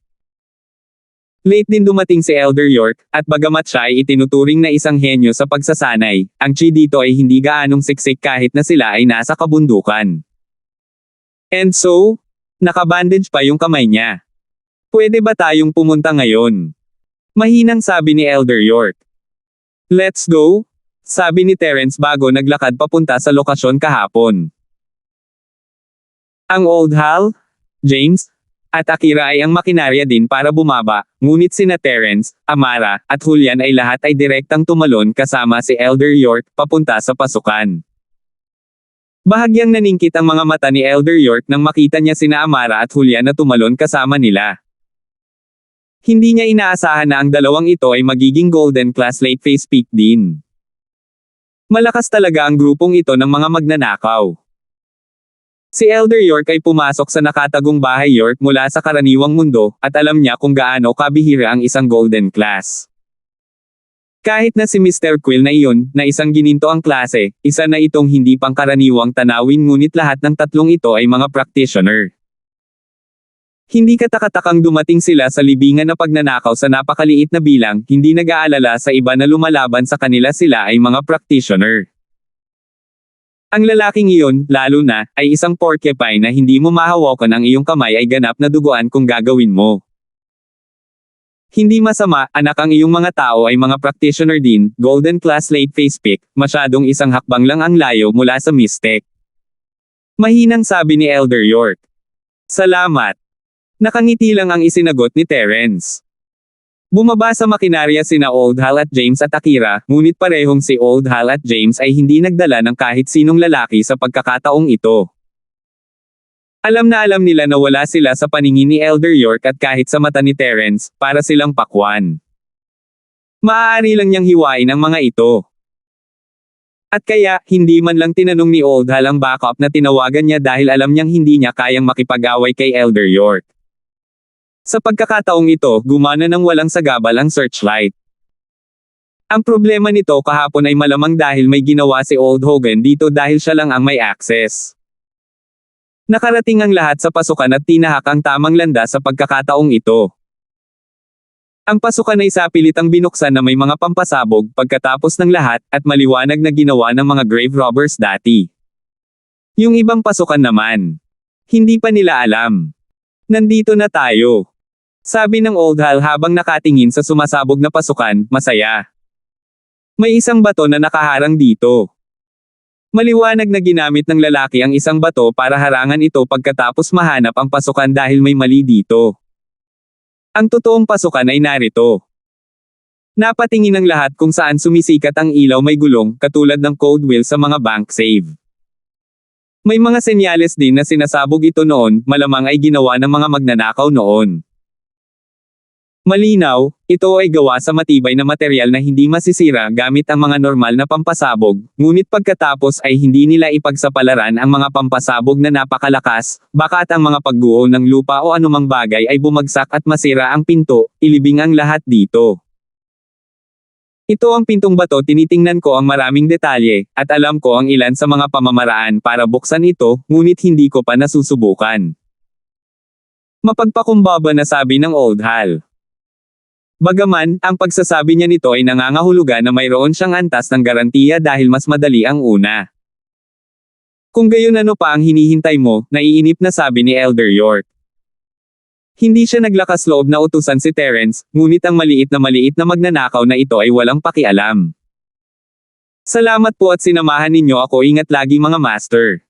Late din dumating si Elder York, at bagamat siya ay itinuturing na isang henyo sa pagsasanay, ang chi dito ay hindi gaanong siksik kahit na sila ay nasa kabundukan. And so, nakabandage pa yung kamay niya. Pwede ba tayong pumunta ngayon? Mahinang sabi ni Elder York. Let's go, sabi ni Terence bago naglakad papunta sa lokasyon kahapon. Ang Old Hal, James, at Akira ay ang makinarya din para bumaba, ngunit sina Terence, Amara, at Julian ay lahat ay direktang tumalon kasama si Elder York papunta sa pasukan. Bahagyang naningkit ang mga mata ni Elder York nang makita niya sina Amara at Julian na tumalon kasama nila. Hindi niya inaasahan na ang dalawang ito ay magiging golden class late phase peak din. Malakas talaga ang grupong ito ng mga magnanakaw. Si Elder York ay pumasok sa nakatagong bahay York mula sa karaniwang mundo, at alam niya kung gaano kabihira ang isang golden class. Kahit na si Mr. Quill na iyon, na isang gininto ang klase, isa na itong hindi pangkaraniwang tanawin ngunit lahat ng tatlong ito ay mga practitioner. Hindi katakatakang dumating sila sa libingan na pagnanakaw sa napakaliit na bilang, hindi nag-aalala sa iba na lumalaban sa kanila sila ay mga practitioner. Ang lalaking iyon, lalo na, ay isang porcupine na hindi mo mahawakan ang iyong kamay ay ganap na duguan kung gagawin mo. Hindi masama, anak ang iyong mga tao ay mga practitioner din, golden class late phase peak, masyadong isang hakbang lang ang layo mula sa Mystic. Mahinang sabi ni Elder York. Salamat. Nakangiti lang ang isinagot ni Terence. Bumaba sa makinarya sina Old Hal at James at Akira, ngunit parehong si Old Hal at James ay hindi nagdala ng kahit sinong lalaki sa pagkakataong ito. Alam na alam nila na wala sila sa paningin ni Elder York at kahit sa mata ni Terence, para silang pakwan. Maaari lang niyang hiwain ang mga ito. At kaya, hindi man lang tinanong ni Old Hal ang backup na tinawagan niya dahil alam niyang hindi niya kayang makipag-away kay Elder York. Sa pagkakataong ito, gumana ng walang sagabal ang searchlight. Ang problema nito kahapon ay malamang dahil may ginawa si Old Hogan dito dahil siya lang ang may access. Nakarating ang lahat sa pasukan at tinahak ang tamang landas sa pagkakataong ito. Ang pasukan ay sapilitang binuksan na may mga pampasabog pagkatapos ng lahat at maliwanag na ginawa ng mga grave robbers dati. Yung ibang pasukan naman, hindi pa nila alam. Nandito na tayo. Sabi ng Old Hal habang nakatingin sa sumasabog na pasukan, masaya. May isang bato na nakaharang dito. Maliwanag na ginamit ng lalaki ang isang bato para harangan ito pagkatapos mahanap ang pasukan dahil may mali dito. Ang totoong pasukan ay narito. Napatingin ng lahat kung saan sumisikat ang ilaw may gulong, katulad ng code wheel sa mga bank save. May mga senyales din na sinasabog ito noon, malamang ay ginawa ng mga magnanakaw noon. Malinaw, ito ay gawa sa matibay na material na hindi masisira gamit ang mga normal na pampasabog, ngunit pagkatapos ay hindi nila ipagsapalaran ang mga pampasabog na napakalakas, baka at ang mga pagguho ng lupa o anumang bagay ay bumagsak at masira ang pinto, ilibing ang lahat dito. Ito ang pintong bato, tinitingnan ko ang maraming detalye, at alam ko ang ilan sa mga pamamaraan para buksan ito, ngunit hindi ko pa nasusubukan. Mapagpakumbaba na sabi ng Old Hal. Bagaman, ang pagsasabi niya nito ay nangangahulugan na mayroon siyang antas ng garantiya dahil mas madali ang una. Kung gayon ano pa ang hinihintay mo, naiinip na sabi ni Elder York. Hindi siya naglakas loob na utusan si Terence, ngunit ang maliit na magnanakaw na ito ay walang pakialam. Salamat po at sinamahan ninyo ako, ingat lagi mga master.